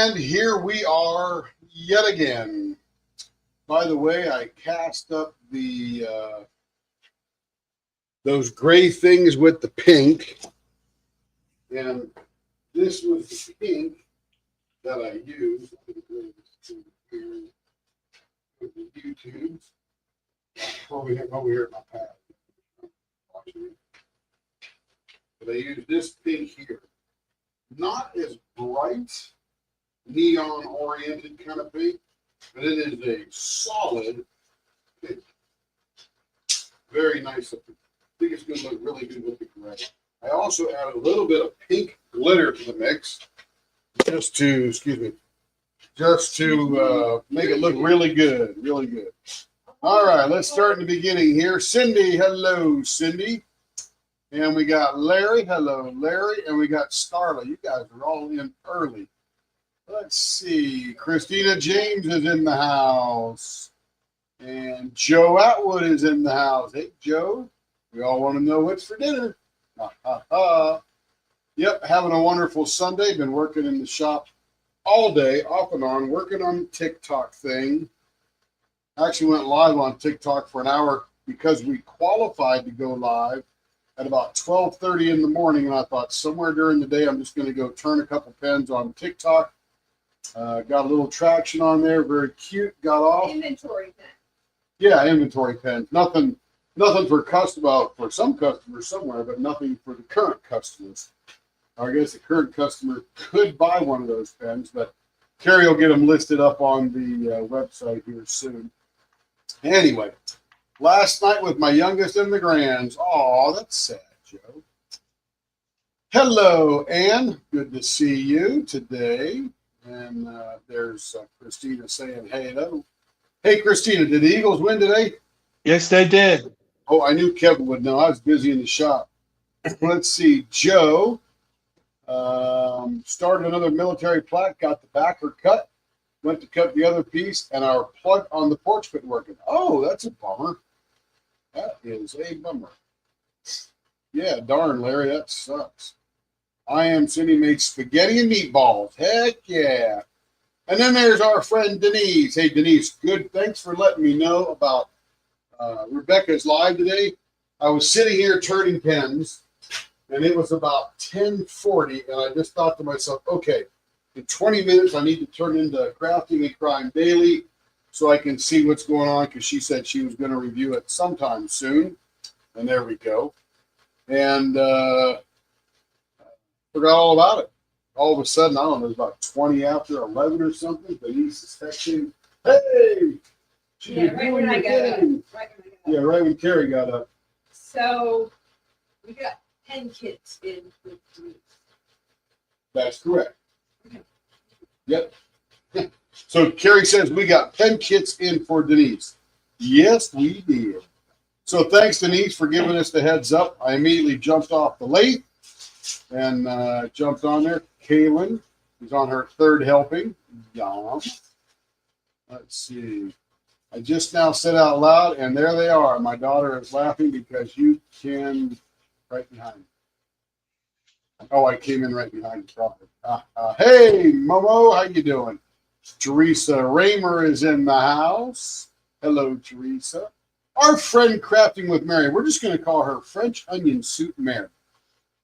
And here we are yet again. By the way, I cast up the those gray things with the pink, and this was the pink that I used. YouTube over here at my pad. But I used this pink here. Not as bright, neon oriented kind of pink, but it is a solid pink. Very nice. I think it's going to look really good with the gray. I also added a little bit of pink glitter to the mix, just to make it look really good, really good. All right, let's start in the beginning here. Cindy, hello, Cindy. And we got Larry, hello, Larry. And we got Starla. You guys are all in early. Let's see. Christina James is in the house. And Joe Atwood is in the house. Hey, Joe. We all want to know what's for dinner. Yep, having a wonderful Sunday. Been working in the shop all day, off and on, working on the TikTok thing. Actually went live on TikTok for an hour because we qualified to go live at about 12:30 in the morning, and I thought somewhere during the day I'm just going to go turn a couple pens on TikTok. Got a little traction on there, very cute. Got off. Inventory pen. Yeah, inventory pens. Nothing for some customers somewhere, but nothing for the current customers. I guess the current customer could buy one of those pens, but Carrie will get them listed up on the website here soon. Anyway, last night with my youngest and the grands. Oh, that's sad, Joe. Hello, Ann. Good to see you today. And there's Christina saying hello. Hey, Christina, did the Eagles win today? Yes, they did. Oh, I knew Kevin would know. I was busy in the shop. Let's see. Joe started another military plaque, got the backer cut, went to cut the other piece, and our plug on the porch quit working. Oh, that's a bummer. That is a bummer. Yeah, darn, Larry, that sucks. I am Cindy made spaghetti and meatballs. Heck yeah. And then there's our friend Denise. Hey, Denise, good. Thanks for letting me know about Rebecca's live today. I was sitting here turning pens, and it was about 10:40, and I just thought to myself, okay, in 20 minutes, I need to turn into Crafting and Crime Daily so I can see what's going on, because she said she was going to review it sometime soon. And there we go. And forgot all about it. All of a sudden, I don't know, it was about 20 after 11 or something. Denise is texting, hey! Yeah, right when I got up. Yeah, right when Carrie got up. So, we got 10 kits in with Denise. That's correct. Yep. So Carrie says we got pen kits in for Denise. Yes, we did. So thanks, Denise, for giving us the heads up. I immediately jumped off the lathe and jumped on there. Kaylin is on her third helping. Yum. Let's see. I just now said out loud, and there they are. My daughter is laughing because you can right behind me. Oh, I came in right behind the prophet. Hey, Momo, how you doing? Teresa Raymer is in the house. Hello, Teresa. Our friend Crafting with Mary. We're just going to call her French Onion Soup Mary,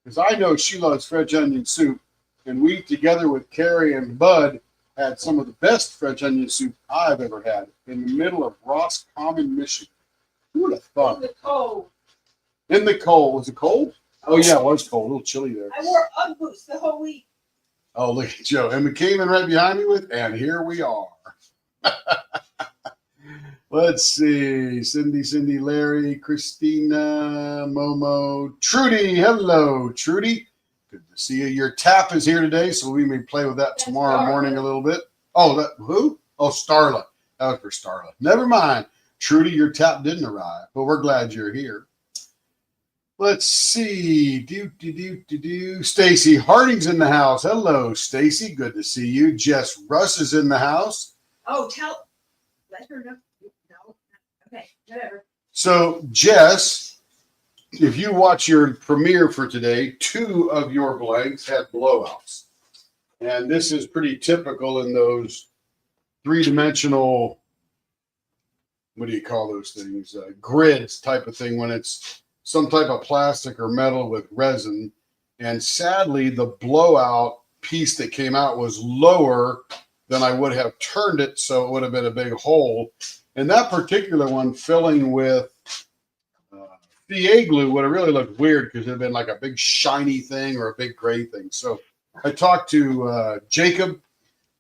because I know she loves French onion soup, and we, together with Carrie and Bud, had some of the best French onion soup I've ever had in the middle of Roscommon, Michigan. Who would have thought? In the cold. In the cold. Was it cold? Oh, yeah, it was cold. A little chilly there. I wore Ugg boots the whole week. Oh, look at Joe. And we came in right behind me with, and here we are. Let's see. Cindy, Larry, Christina, Momo, Trudy. Hello, Trudy. Good to see you. Your tap is here today, so we may play with that tomorrow morning a little bit. Oh, that who? Oh, Starla. That was for Starla. Never mind. Trudy, your tap didn't arrive, but we're glad you're here. Let's see. Stacy Harding's in the house. Hello, Stacy. Good to see you. Jess Russ is in the house. Oh, let her know. No. Okay, whatever. So, Jess, if you watch your premiere for today, 2 of your blanks had blowouts. And this is pretty typical in those three-dimensional, what do you call those things? Grids type of thing, when it's some type of plastic or metal with resin. And sadly, the blowout piece that came out was lower than I would have turned it, so it would have been a big hole. And that particular one, filling with PA glue, would have really looked weird because it had been like a big shiny thing or a big gray thing. So I talked to Jacob.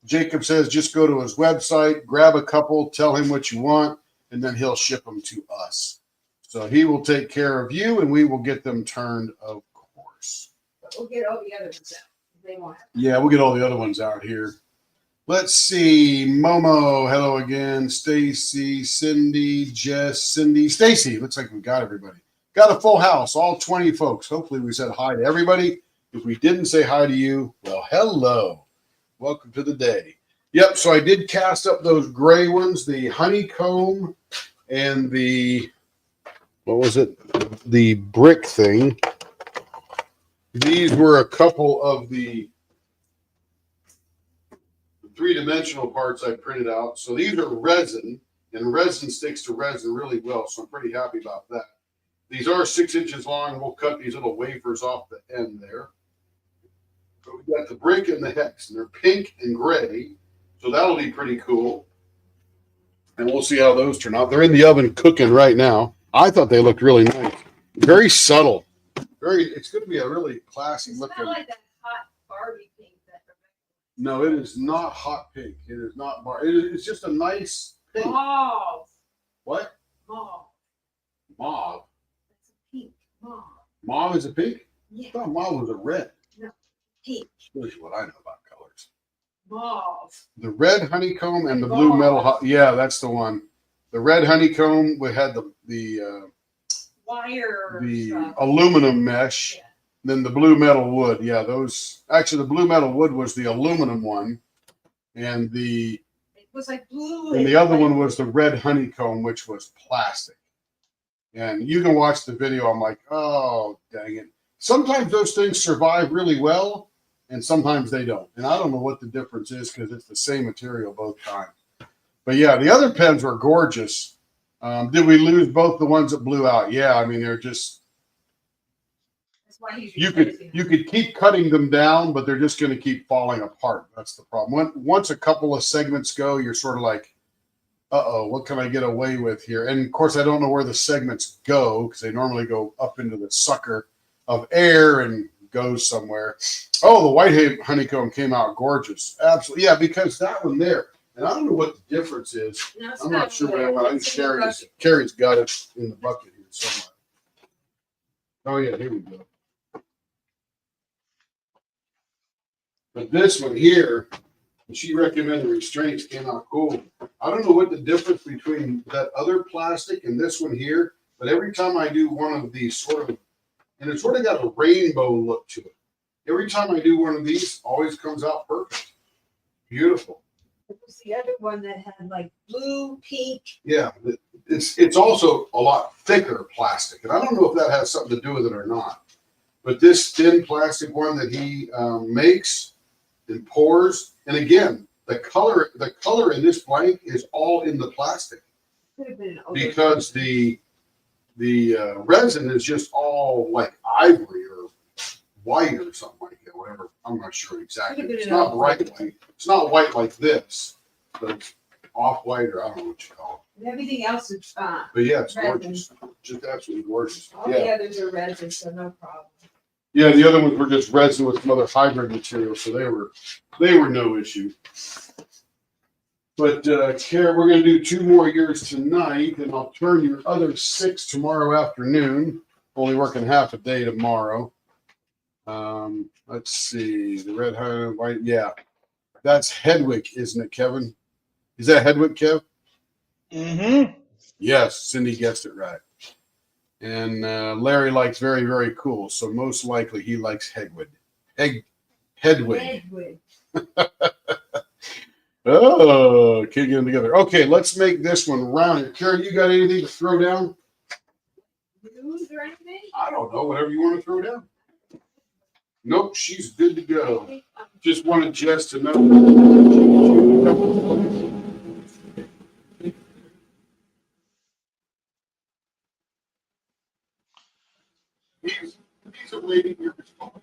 Jacob says just go to his website, grab a couple, tell him what you want, and then he'll ship them to us. So he will take care of you, and we will get them turned, of course. But we'll get all the other ones out. They won't have. Yeah, we'll get all the other ones out here. Let's see. Momo, hello again. Stacy, Cindy, Jess, Cindy, Stacy. Looks like we got everybody. Got a full house, all 20 folks. Hopefully we said hi to everybody. If we didn't say hi to you, well, hello. Welcome to the day. Yep, so I did cast up those gray ones, the honeycomb and the, what was it? The brick thing. These were a couple of the three-dimensional parts I printed out. So these are resin, and resin sticks to resin really well, so I'm pretty happy about that. These are 6 inches long. We'll cut these little wafers off the end there. So we got the brick and the hex, and they're pink and gray, so that'll be pretty cool. And we'll see how those turn out. They're in the oven cooking right now. I thought they looked really nice. Very subtle. It's going to be a really classy It's looking. not like that hot Barbie pink that. No, it is not hot pink. It is not it's just a nice pink. Mauve. What? Mauve. Mauve. That's a pink. Mauve. Mauve is a pink? Yeah. I thought mauve was a red. Pink. That's what I know about colors. Mauve. The red honeycomb and the blue metal. Yeah, that's the one. The red honeycomb, we had the Wire. aluminum mesh. Yeah. Then the blue metal wood. Yeah, those. Actually, the blue metal wood was the aluminum one, and It was like blue. the other one was the red honeycomb, which was plastic. And you can watch the video. I'm like, oh, dang it. Sometimes those things survive really well, and sometimes they don't. And I don't know what the difference is because it's the same material both times. But yeah, the other pens were gorgeous. Did we lose both the ones that blew out? Yeah, I mean, they're just, That's why he's you replacing could keep cutting them down, but they're just going to keep falling apart. That's the problem. Once a couple of segments go, you're sort of like, uh-oh, what can I get away with here? And of course, I don't know where the segments go because they normally go up into the sucker of air and goes somewhere. Oh, the white honeycomb came out gorgeous. Absolutely. Yeah, because that one there, and I don't know what the difference is. No, it's I'm not sure what I want. I think It's in the bucket. Carrie's got it in the bucket here somewhere. Oh, yeah, here we go. But this one here, she recommended restraints, came out cool. I don't know what the difference between that other plastic and this one here, but every time I do one of these and it's sort of got a rainbow look to it. Every time I do one of these, always comes out perfect. Beautiful. It was the other one that had like blue, pink. Yeah, it's also a lot thicker plastic, and I don't know if that has something to do with it or not. But this thin plastic one that he makes and pours, and again, the color in this blank is all in the plastic Could have been because the resin is just all like ivory or white or something like that. Whatever, I'm not sure exactly. It's not bright white. It's not white like this, but it's off white or I don't know what you call it. And everything else is fine. But yeah, it's Resin. gorgeous. Just absolutely gorgeous. All the others are resin, so no problem. Yeah, the other ones were just resin with some other hybrid material, so they were no issue. But Kara, we're going to do 2 more years tonight, and I'll turn your other 6 tomorrow afternoon. Only working half a day tomorrow. Let's see, the red, white, yeah, that's Hedwig, isn't it, Kevin? Is that Hedwig, Kev? Mm-hmm. Yes, Cindy guessed it right. And Larry likes very, very cool. So most likely he likes Hedwig. Hedwig. Oh, can't get them together. Okay, let's make this one rounded. Karen, you got anything to throw down? News or anything? I don't know. Whatever you want to throw down. Nope, she's good to go. I think I'm Just wanted Jess to know. He's awaiting your response.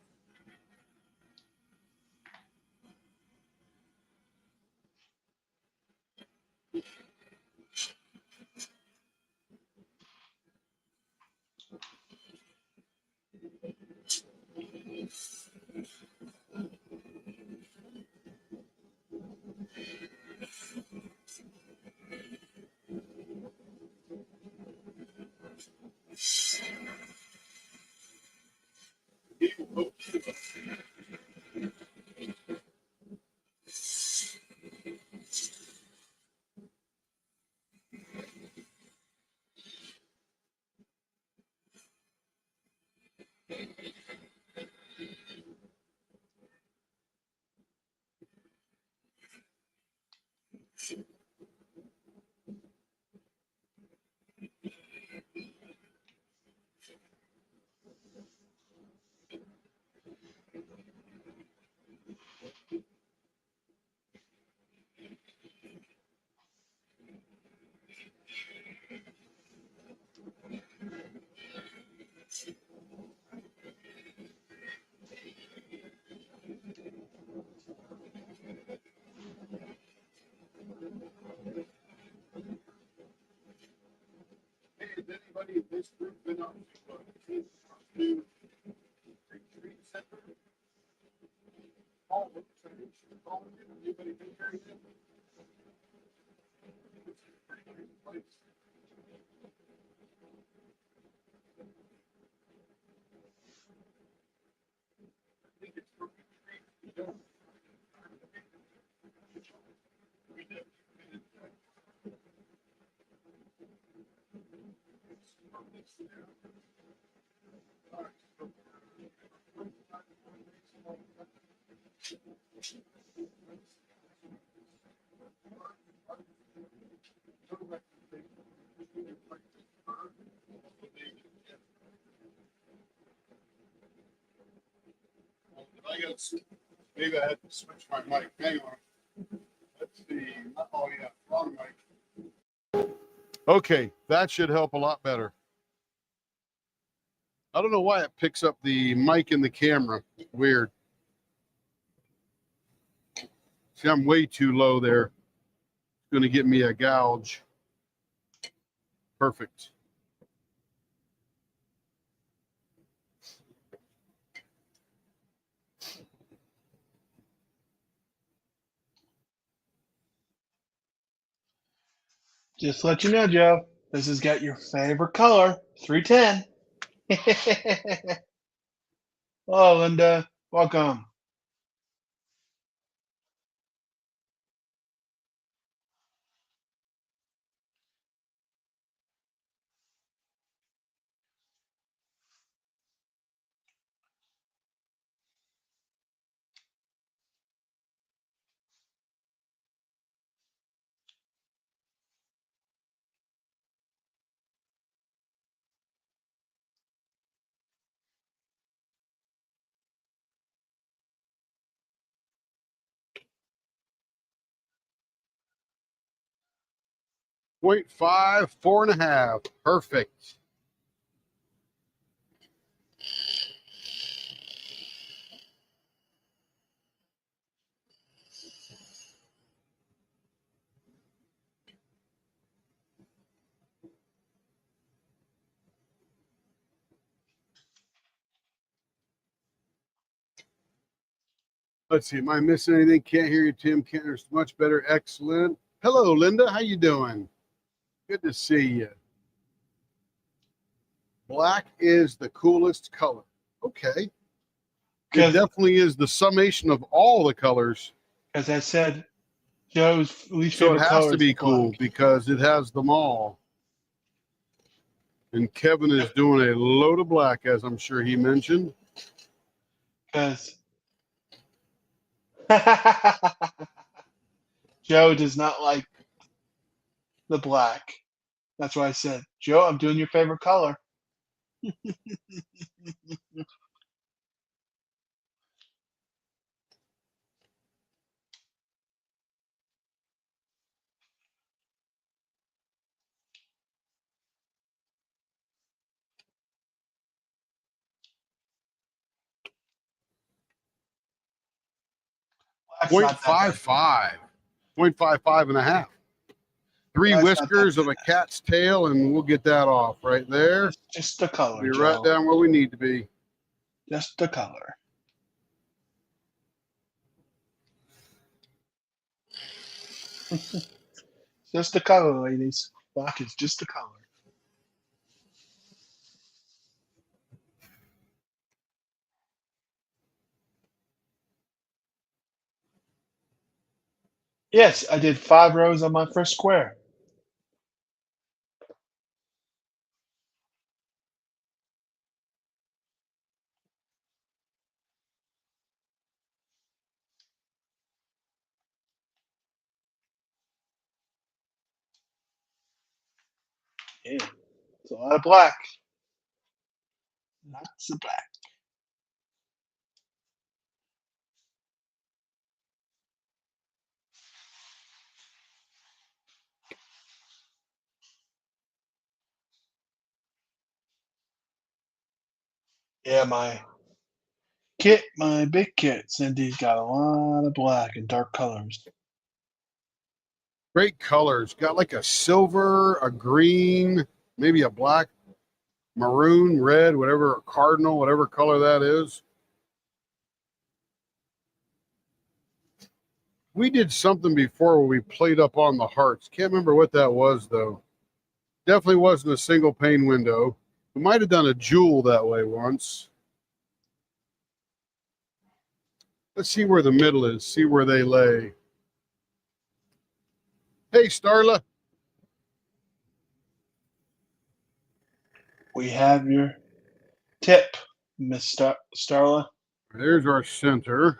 Hey, has anybody in this group been up to retreat center? Oh, anybody been there yet? It's a pretty good place. I think it's for retreat. I got maybe I had to switch my mic. Hang on. Let's see. Oh yeah, wrong mic. Okay, that should help a lot better. I don't know why it picks up the mic in the camera. Weird. See, I'm way too low there. It's going to get me a gouge. Perfect. Just to let you know, Joe, this has got your favorite color, 310. Hello, Linda. Welcome. .5, 4.5. Perfect. Let's see. Am I missing anything? Can't hear you, Tim. Can't hear us much better. Excellent. Hello, Linda. How you doing? Good to see you. Black is the coolest color. Okay. It definitely is the summation of all the colors. As I said, Joe's least So it favorite has color to is be black. cool because it has them all. And Kevin is doing a load of black, as I'm sure he mentioned. Because Joe does not like the black. That's why I said, Joe, I'm doing your favorite color. That's not that bad. 0.55. 0.55 and a half. 3 That's not that whiskers of a cat's tail, and we'll get that off right there. Just the color, Be Joe. right down where we need to be. Just the color. Just the color, ladies. Black is just the color. Yes, I did 5 rows on my first square. Yeah, it's a lot of black. Lots of black. Yeah, my big kit, Cindy's got a lot of black and dark colors. Great colors. Got like a silver, a green, maybe a black, maroon, red, whatever, cardinal, whatever color that is. We did something before where we played up on the hearts. Can't remember what that was, though. Definitely wasn't a single pane window. We might have done a jewel that way once. Let's see where the middle is, see where they lay. Hey, Starla. We have your tip, Miss Starla. There's our center.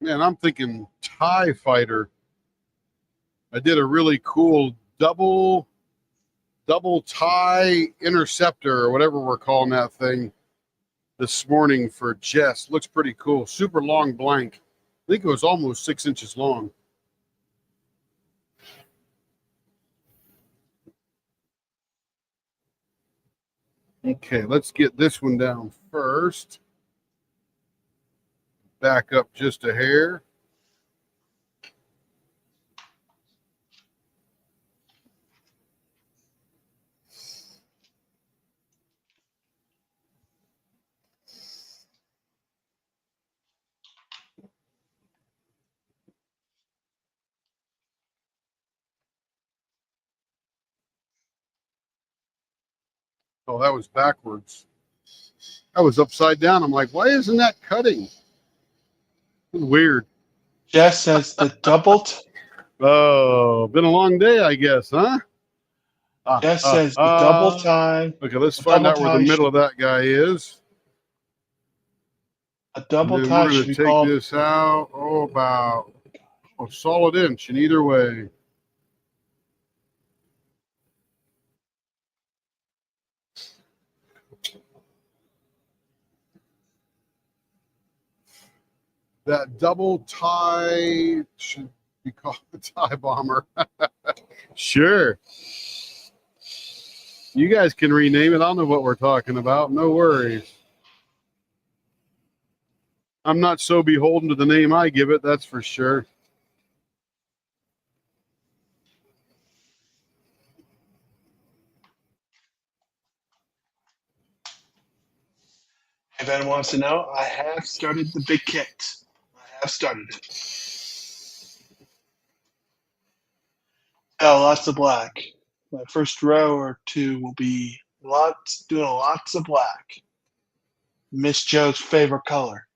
Man, I'm thinking TIE Fighter. I did a really cool double tie interceptor or whatever we're calling that thing this morning for Jess. Looks pretty cool. Super long blank. I think it was almost 6 inches long. Okay, let's get this one down first. Back up just a hair. Oh, that was backwards. That was upside down. I'm like, why isn't that cutting? Weird. Jess says the doubled. Oh, been a long day, I guess, huh? Jess says the double tie. Okay, let's find out where the middle of that guy is. A double And then tie we're should going be to take called. this out, about a solid inch in either way. That double tie should be called the tie bomber. Sure. You guys can rename it. I'll know what we're talking about. No worries. I'm not so beholden to the name I give it, that's for sure. If anyone wants to know, I have started the big kit. I have started it. Oh, lots of black. My first row or two will be doing lots of black. Miss Joe's favorite color.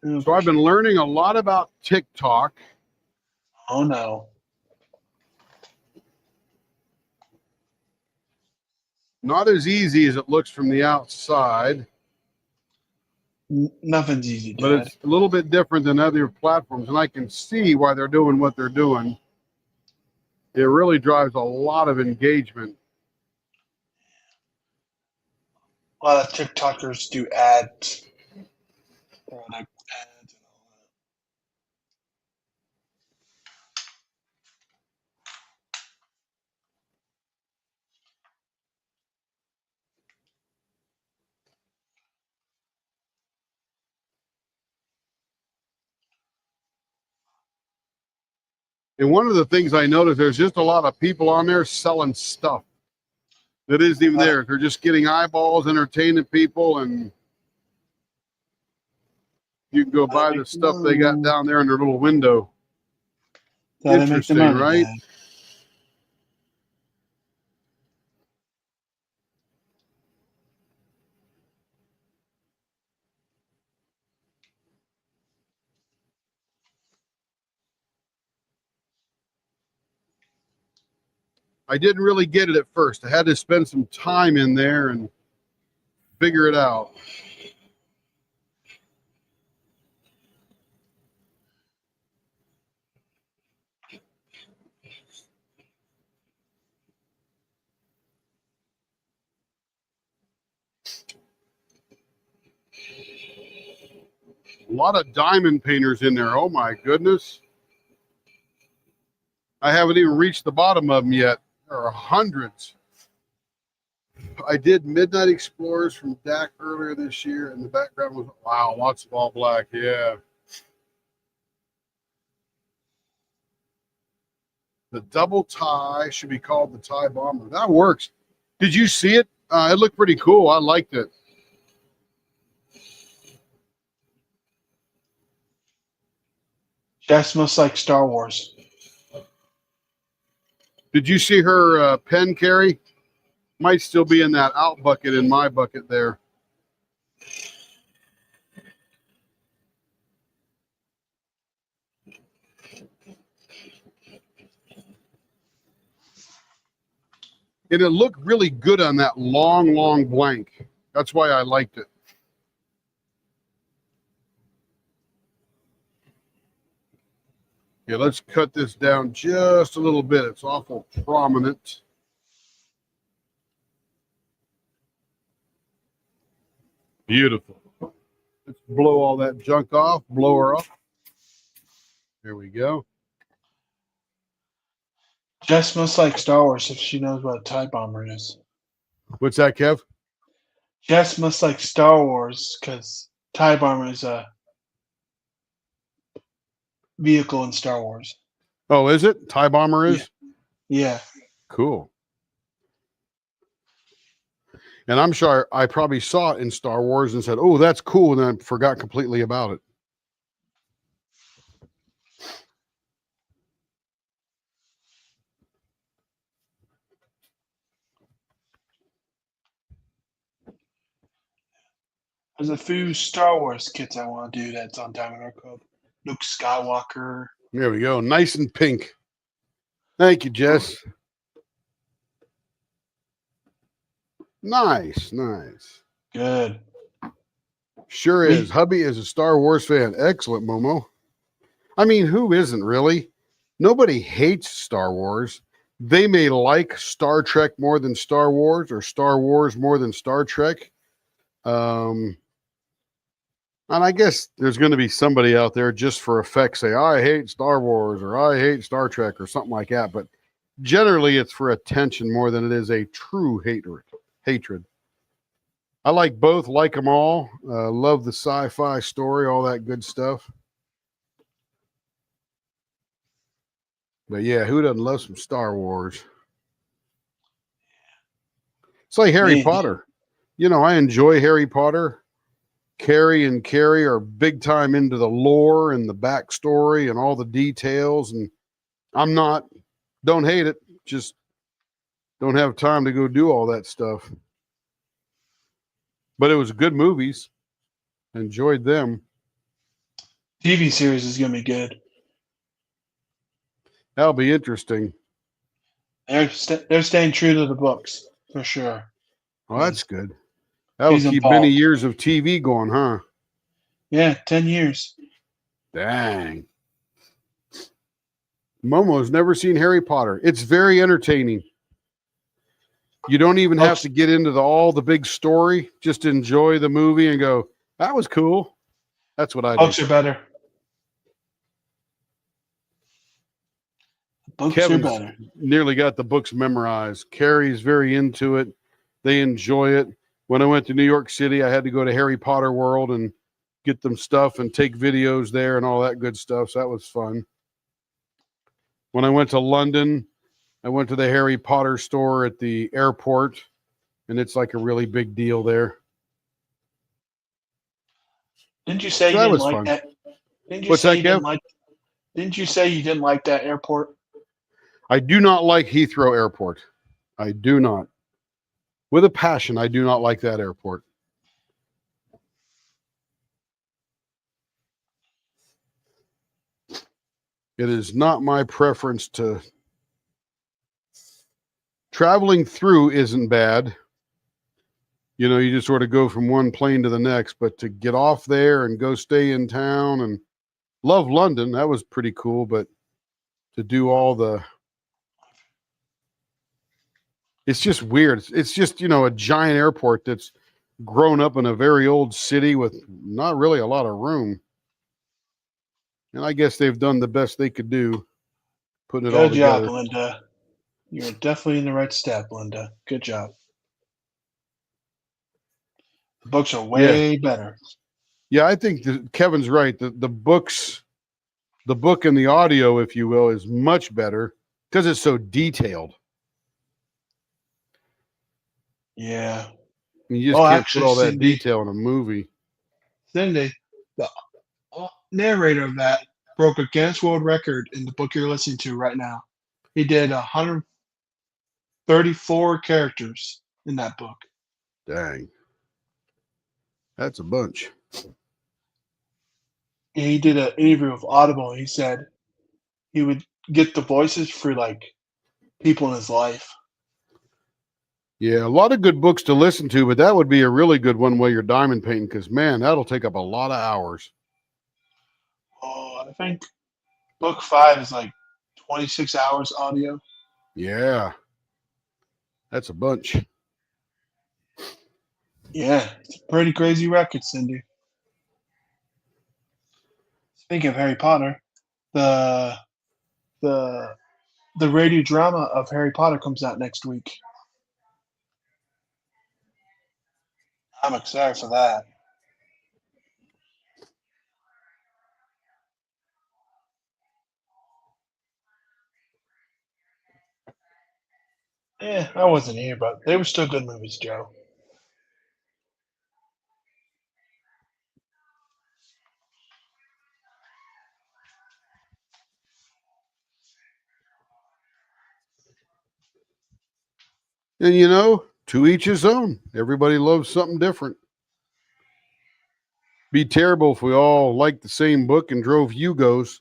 So I've been learning a lot about TikTok. Oh no. Not as easy as it looks from the outside, Nothing's easy, Dad. but it's a little bit different than other platforms, and I can see why they're doing what they're doing. It really drives a lot of engagement. A lot of TikTokers do ads, product ads, and all that. And one of the things I noticed, there's just a lot of people on there selling stuff that isn't even there. They're just getting eyeballs, entertaining people, and you can go buy the stuff they got down there in their little window. Gotta make the Interesting, money, right? man. I didn't really get it at first. I had to spend some time in there and figure it out. A lot of diamond painters in there. Oh my goodness. I haven't even reached the bottom of them yet. There are hundreds. I did Midnight Explorers from DAC earlier this year, and the background was, wow, lots of all black. Yeah. The double tie should be called the tie bomber. That works. Did you see it? It looked pretty cool. I liked it. Just looks like Star Wars. Did you see her pen, Carrie? Might still be in that out bucket in my bucket there. And it looked really good on that long, long blank. That's why I liked it. Yeah, let's cut this down just a little bit. It's awful prominent. Beautiful. Let's blow all that junk off, blow her up. There we go. Just looks like Star Wars if she knows what a TIE bomber is. What's that, Kev? Just looks like Star Wars because TIE bomber is a vehicle in Star Wars. Oh, is it? TIE bomber is? Yeah. Cool. And I'm sure I probably saw it in Star Wars and said, oh, that's cool. And then I forgot completely about it. There's a few Star Wars kits I want to do that's on Diamond Art Club. Luke Skywalker. There we go. Nice and pink. Thank you, Jess. Nice, nice. Good. Sure is. Hubby is a Star Wars fan. Excellent, Momo. I mean, who isn't really? Nobody hates Star Wars. They may like Star Trek more than Star Wars or Star Wars more than Star Trek. And I guess there's going to be somebody out there just for effect say, I hate Star Wars or I hate Star Trek or something like that. But generally, it's for attention more than it is a true hatred. I like both, like them all. Love the sci-fi story, all that good stuff. But yeah, who doesn't love some Star Wars? It's like Harry Potter. You know, I enjoy Harry Potter. Carrie and Carrie are big time into the lore and the backstory and all the details. And I'm not, don't hate it. Just don't have time to go do all that stuff. But it was good movies. Enjoyed them. TV series is going to be good. That'll be interesting. They're staying true to the books, for sure. Well, that's good. That'll He's keep involved. many years of TV going, huh? Yeah, 10 years. Dang. Momo's never seen Harry Potter. It's very entertaining. You don't even have Books, to get into all the big story. Just enjoy the movie and go, that was cool. That's what I do. books are better. Books are Kevin's better. nearly got the books memorized. Carrie's very into it. They enjoy it. When I went to New York City, I had to go to Harry Potter World and get them stuff and take videos there and all that good stuff. So that was fun. When I went to London, I went to the Harry Potter store at the airport, and it's like a really big deal there. Didn't you say So you that didn't was like fun. that? Didn't you What's say that, you Kev? didn't like? Didn't you say you didn't like that airport? I do not like Heathrow Airport. I do not. With a passion, I do not like that airport. It is not my preference to. Traveling through isn't bad. You know, you just sort of go from one plane to the next, but to get off there and go stay in town and love London, that was pretty cool. But to do all the, it's just weird. It's just, you know, a giant airport that's grown up in a very old city with not really a lot of room. And I guess they've done the best they could do putting it all Good job, together. Linda. You're definitely in the right step, Linda. Good job. The books are Yeah. way better. Yeah, I think that Kevin's right. The books, the book and the audio, if you will, is much better because it's so detailed. Yeah. You just Oh, can't put actually, all that Cindy, detail in a movie. the narrator of that broke a Guinness World Record in the book you're listening to right now. He did 134 characters in that book. Dang. That's a bunch. And he did an interview with Audible. And he said he would get the voices for like people in his life. Yeah, a lot of good books to listen to, but that would be a really good one while you're diamond painting because, man, that'll take up a lot of hours. Oh, I think book 5 is like 26 hours audio. Yeah, that's a bunch. Yeah, it's a pretty crazy record, Cindy. Speaking of Harry Potter, the the the radio drama of Harry Potter comes out next week. I'm excited for that. Yeah, I wasn't here, but they were still good movies, Joe. And, you know, to each his own. Everybody loves something different. Be terrible if we all liked the same book and drove Yugos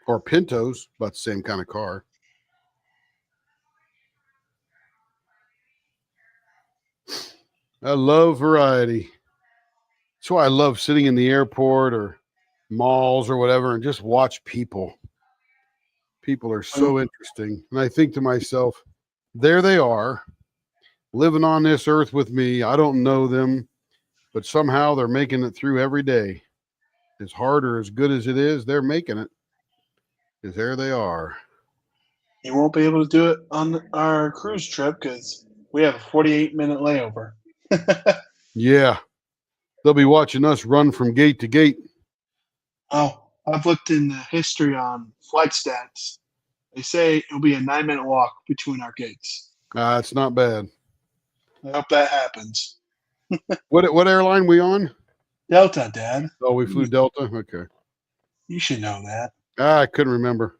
or Pintos, about the same kind of car. I love variety. That's why I love sitting in the airport or malls or whatever and just watch people. People are so interesting. And I think to myself, there they are, living on this earth with me. I don't know them, but somehow they're making it through every day. As hard or as good as it is, they're making it. Because there they are. You won't be able to do it on our cruise trip because we have a 48-minute layover. Yeah. They'll be watching us run from gate to gate. Oh, I've looked in the history on flight stats. They say it'll be a 9-minute walk between our gates. It's not bad. I hope that happens. What airline we on? Delta, Dad. Oh, we flew Delta? Okay. You should know that. I couldn't remember.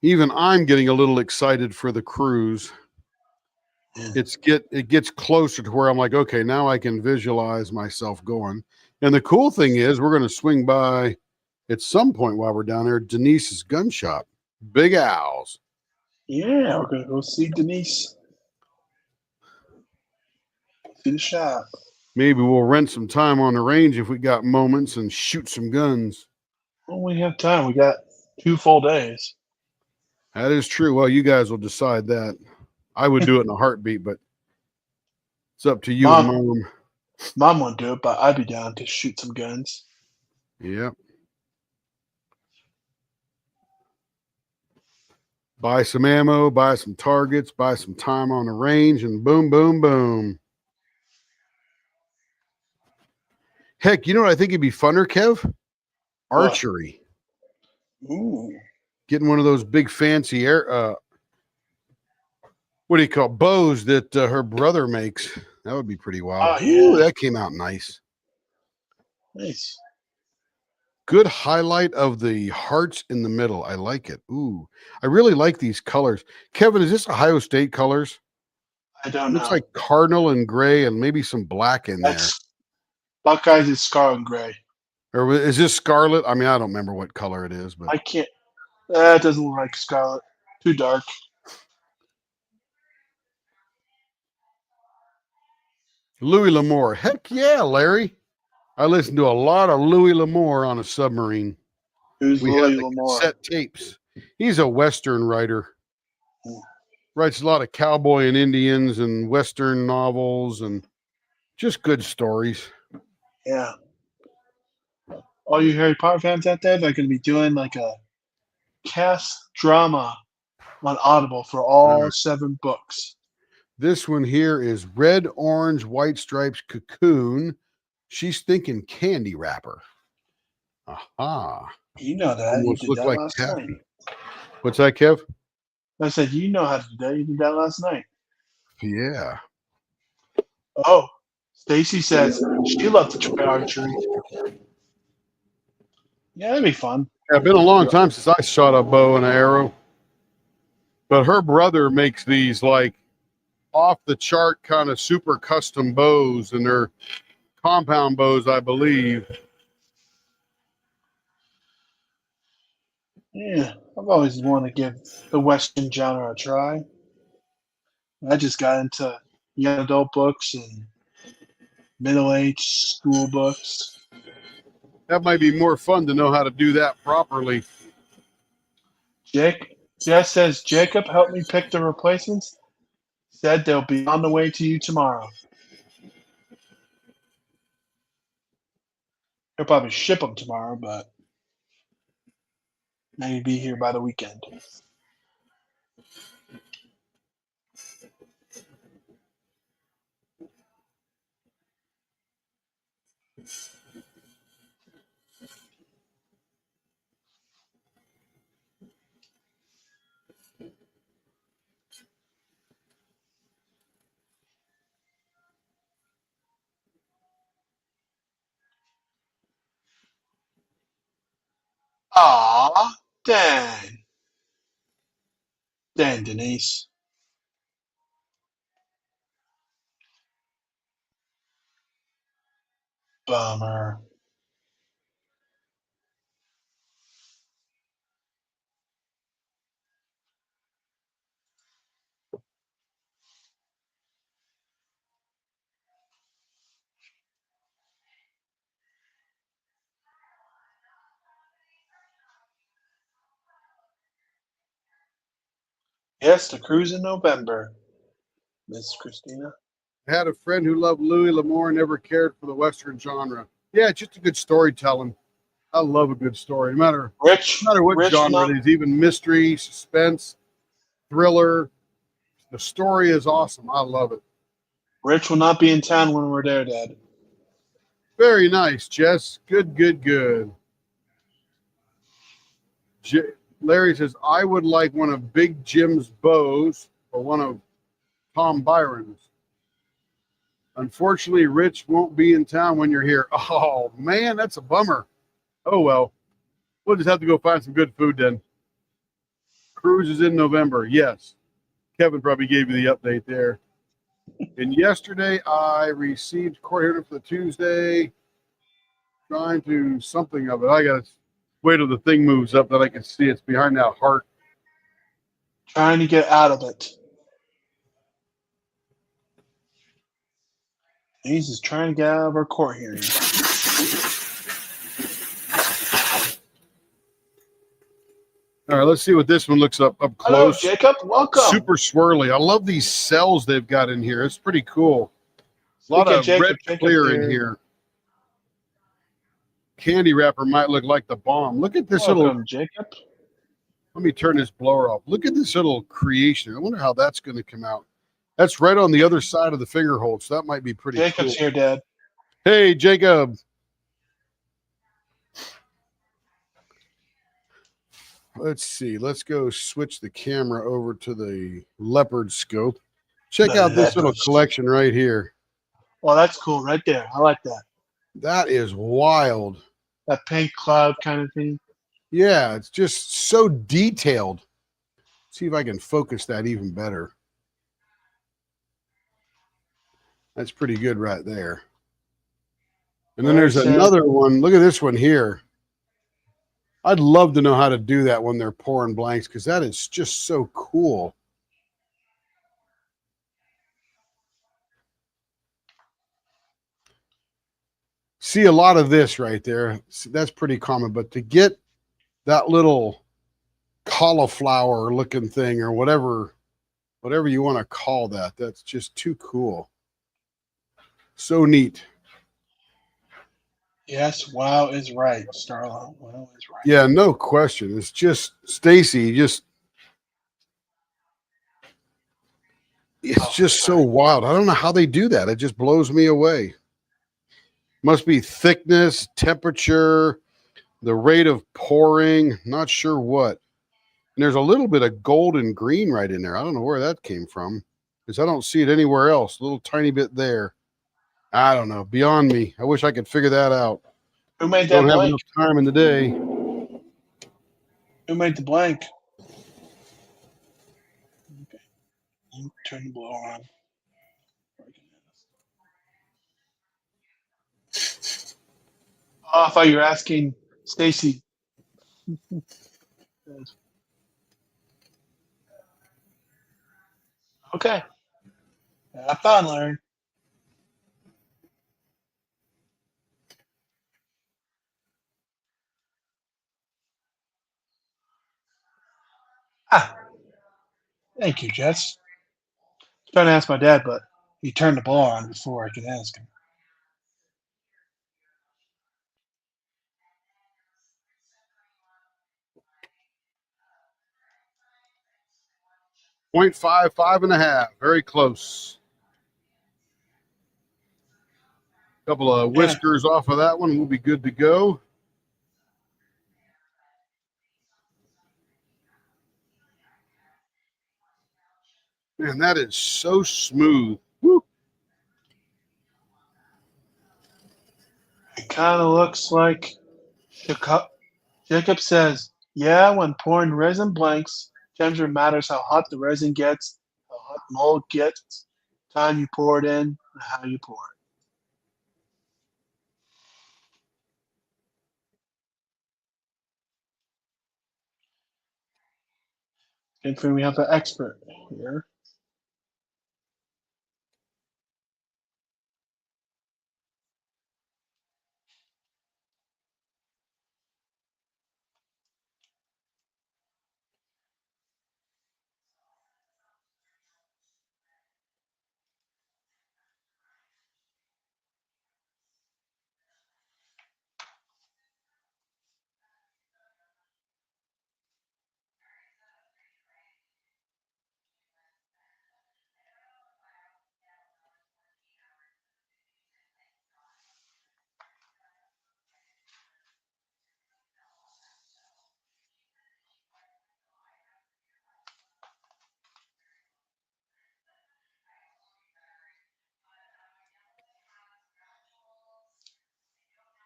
Even I'm getting a little excited for the cruise. Yeah. It gets closer to where I'm like, okay, now I can visualize myself going. And the cool thing is we're going to swing by at some point while we're down there, Denise's gun shop. Big Al's. Yeah, we're gonna go see Denise. See the shop. Maybe we'll rent some time on the range if we got moments and shoot some guns. Well, we have time. We got 2 full days. That is true. Well, you guys will decide that. I would do it in a heartbeat, but it's up to you and Mom. Mom won't do it, but I'd be down to shoot some guns. Yep. Buy some ammo, buy some targets, buy some time on the range, and boom, boom, boom. Heck, you know what I think it'd be funner, Kev? Archery. Ooh. Getting one of those big fancy what do you call it? Bows that her brother makes. That would be pretty wild. Oh, yeah. Ooh, that came out nice. Nice. Good highlight of the hearts in the middle. I like it. Ooh, I really like these colors. Kevin, is this Ohio State colors? I don't know. Looks like cardinal and gray and maybe some black in there. Buckeyes is scarlet and gray. Or is this scarlet? I mean, I don't remember what color it is, but I can't. It doesn't look like scarlet. Too dark. Louis L'Amour. Heck yeah, Larry. I listened to a lot of Louis L'Amour on a submarine. Who's We Louis had the L'Amour? cassette tapes. He's a Western writer. Hmm. Writes a lot of cowboy and Indians and Western novels and just good stories. Yeah. All you Harry Potter fans out there, they're going to be doing like a cast drama on Audible for all 7 books. This one here is Red, Orange, White Stripes Cocoon. She's thinking candy wrapper. Aha. You know that. Almost You did look that like last taffy. night. What's that, Kev? I said, you know how to do that. You did that last night. Yeah. Oh, Stacy says she loved to try archery. Yeah, that'd be fun. Yeah, it's been a long time since I shot a bow and an arrow. But her brother makes these like off the chart kind of super custom bows, and they're compound bows, I believe. Yeah, I've always wanted to give the Western genre a try. I just got into young adult books and middle-aged school books. That might be more fun to know how to do that properly. Jess says, Jacob helped me pick the replacements. Said they'll be on the way to you tomorrow. He'll probably ship them tomorrow, but maybe be here by the weekend. Aw, dang. Dang, Denise. Bummer. Yes, the cruise in November, Miss Christina. I had a friend who loved Louis L'Amour and never cared for the Western genre. Yeah, it's just a good storytelling. I love a good story, no matter what genre it is, even mystery, suspense, thriller. The story is awesome. I love it. Rich will not be in town when we're there, Dad. Very nice, Jess. Good, good, good. Larry says, I would like one of Big Jim's bows or one of Tom Byron's. Unfortunately, Rich won't be in town when you're here. Oh, man, that's a bummer. Oh, well. We'll just have to go find some good food then. Cruise is in November. Yes. Kevin probably gave you the update there. And yesterday, I received court order for the Tuesday. Trying to something of it. I got to wait till the thing moves up that I can see. It's behind that heart. Trying to get out of it. He's just trying to get out of our court hearing. All right, let's see what this one looks up Hello, close. Jacob. Welcome. Super swirly. I love these cells they've got in here. It's pretty cool. A lot Speaking of Jacob, red Jacob clear in here. Candy wrapper might look like the bomb. Look at this little. Welcome, Jacob. Let me turn this blower off. Look at this little creation. I wonder how that's going to come out. That's right on the other side of the finger hold, so that might be pretty Jacob's cool. here, Dad. Hey, Jacob. Let's see. Let's go switch the camera over to the leopard scope. Check The out this little leopards. collection right here. Well, that's cool right there. I like that. That is wild. That pink cloud kind of thing. Yeah, it's just so detailed. See if I can focus that even better. That's pretty good right there. And then there's another one. Look at this one here. I'd love to know how to do that when they're pouring blanks, because that is just so cool. See a lot of this right there. See, that's pretty common, but to get that little cauliflower looking thing or whatever you want to call that, that's just too cool. So neat. Yes, wow is right, Starla. Wow is right. Yeah, no question. It's just Stacy, it's just so wild. I don't know how they do that. It just blows me away. Must be thickness, temperature, the rate of pouring, not sure what. And there's a little bit of gold and green right in there. I don't know where that came from, because I don't see it anywhere else. A little tiny bit there. I don't know. Beyond me. I wish I could figure that out. Who made that Don't have blank? enough time in the day. Who made the blank? Okay. You turn the blower on. Oh, I thought you were asking Stacy. Okay. Have fun, Larry. Ah, thank you, Jess. I was trying to ask my dad, but he turned the blower on before I could ask him. .5, 5.5. Very close. Couple of whiskers off of that one. We'll be good to go. Man, that is so smooth. Woo. It kind of looks like Jacob says, yeah, when pouring resin blanks, temperature matters how hot the resin gets, how hot the mold gets, time you pour it in, and how you pour it. Good thing we have an expert here.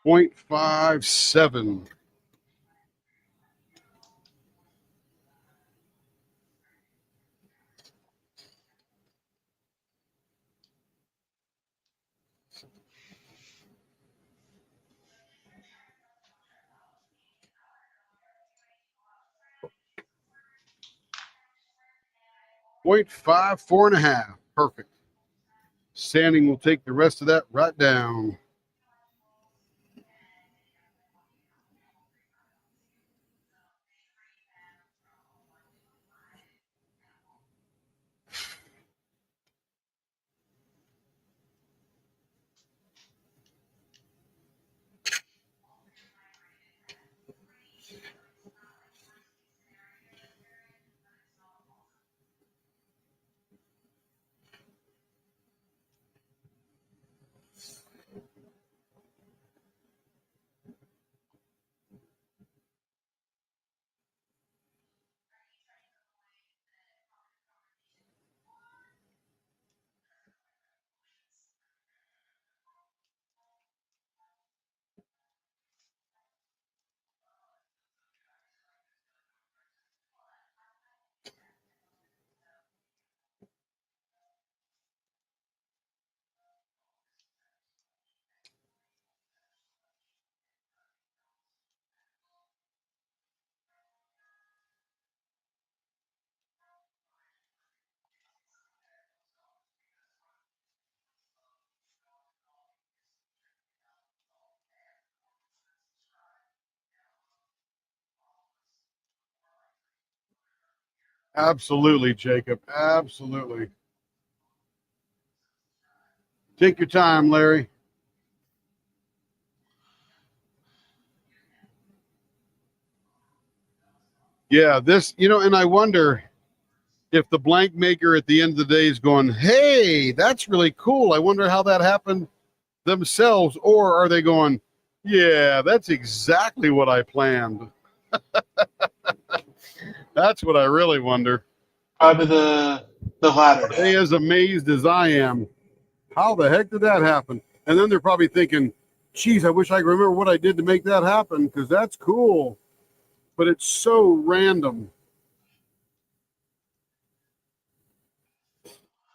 .57. .5, 4.5. Perfect. Sanding will take the rest of that right down. Absolutely, Jacob. Absolutely. Take your time, Larry. Yeah, this, and I wonder if the blank maker at the end of the day is going, hey, that's really cool. I wonder how that happened themselves. Or are they going, yeah, that's exactly what I planned. That's what I really wonder. Probably the latter, Are they Dad. as amazed as I am? How the heck did that happen? And then they're probably thinking, geez, I wish I could remember what I did to make that happen, because that's cool. But it's so random.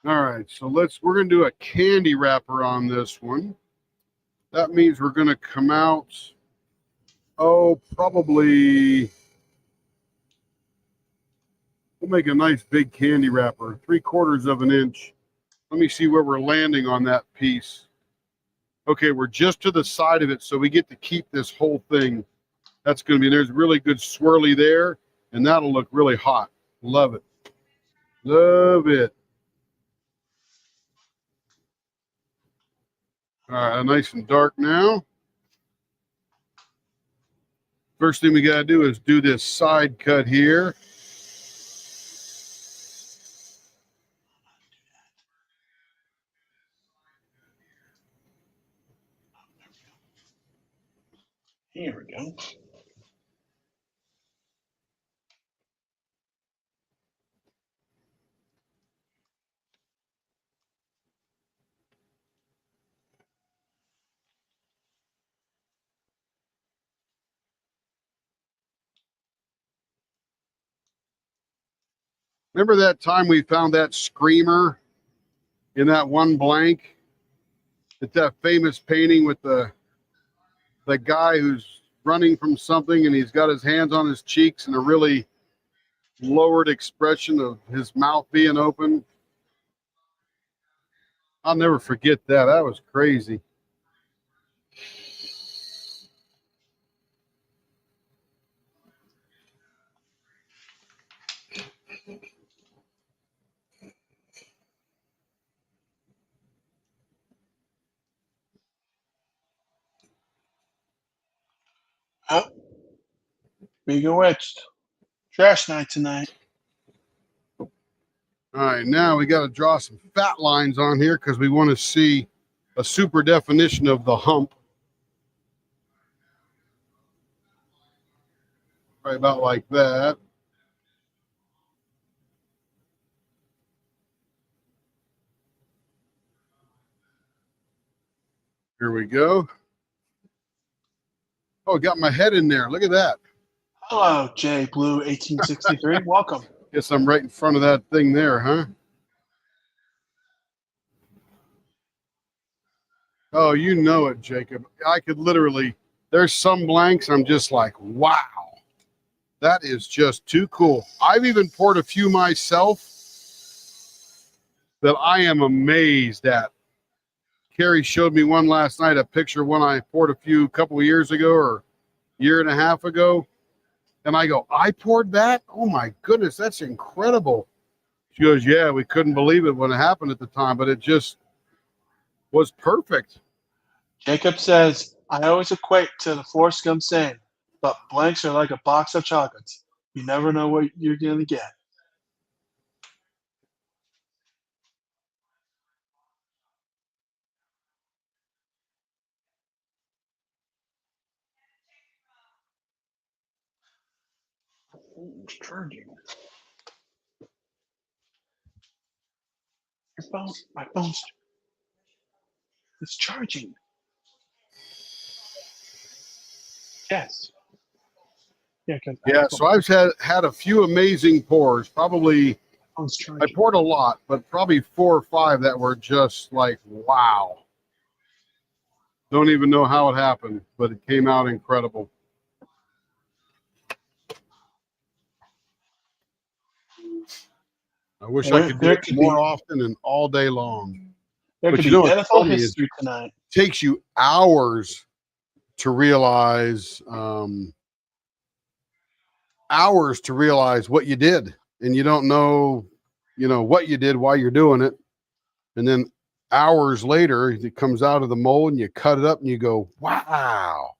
All right, so we're going to do a candy wrapper on this one. That means we're going to come out, probably, we'll make a nice big candy wrapper, 3/4 of an inch. Let me see where we're landing on that piece. Okay, we're just to the side of it, so we get to keep this whole thing. That's going to be, there's really good swirly there, and that'll look really hot. Love it. Love it. All right, nice and dark now. First thing we got to do is do this side cut here. Here we go. Remember that time we found that screamer in that one blank? It's that famous painting with the guy who's running from something and he's got his hands on his cheeks and a really lowered expression of his mouth being open. I'll never forget that. That was crazy. Oh, bewitched. Trash night tonight. All right, now we got to draw some fat lines on here because we want to see a super definition of the hump. Right about like that. Here we go. Oh, got my head in there. Look at that. Hello, J Blue 1863. Welcome. Guess I'm right in front of that thing there, huh? Oh, you know it, Jacob. I could literally, there's some blanks I'm just like, wow, that is just too cool. I've even poured a few myself that I am amazed at. Carrie showed me one last night, a picture when I poured a couple of years ago or year and a half ago. And I go, I poured that? Oh my goodness, that's incredible. She goes, yeah, we couldn't believe it when it happened at the time, but it just was perfect. Jacob says, I always equate to the Forrest Gump saying, but blanks are like a box of chocolates. You never know what you're going to get. It's charging. My phone's it's charging. Yes. Yeah, because Yeah, so I've had a few amazing pours. Probably phone's I charging. poured a lot, but probably 4 or 5 that were just like, wow. Don't even know how it happened, but it came out incredible. I wish I could do There it could more be often and all day long. there But could you be know what's NFL funny is history tonight. it takes you hours to realize what you did, and you don't know, what you did while you're doing it, and then hours later it comes out of the mold and you cut it up and you go, wow.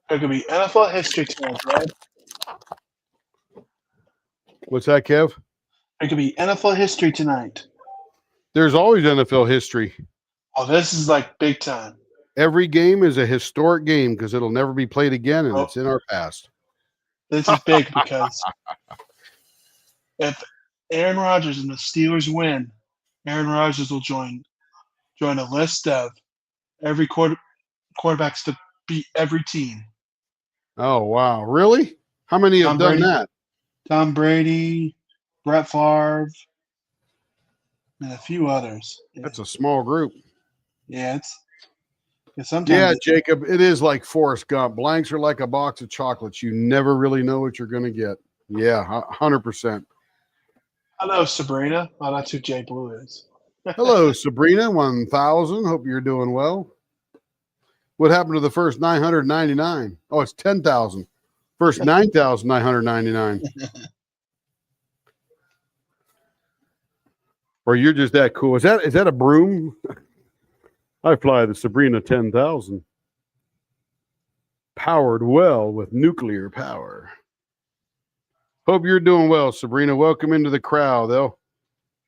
There could be NFL history tonight, Dad. What's that, Kev? There could be NFL history tonight. There's always NFL history. Oh, this is like big time. Every game is a historic game because it'll never be played again, and it's in our past. This is big because if Aaron Rodgers and the Steelers win, Aaron Rodgers will join a list of every quarterbacks to beat every team. Oh, wow. Really? How many have done that? Tom Brady, Brett Favre, and a few others. That's a small group. Yeah, sometimes. Yeah, Jacob, it is like Forrest Gump. Blanks are like a box of chocolates. You never really know what you're going to get. Yeah, 100%. Hello, Sabrina. Oh, that's who Jay Blue is. Hello, Sabrina, 1000. Hope you're doing well. What happened to the first 999? Oh, it's 10,000. First 9,999. Or you're just that cool. Is that a broom? I fly the Sabrina 10,000. Powered well with nuclear power. Hope you're doing well, Sabrina. Welcome into the crowd.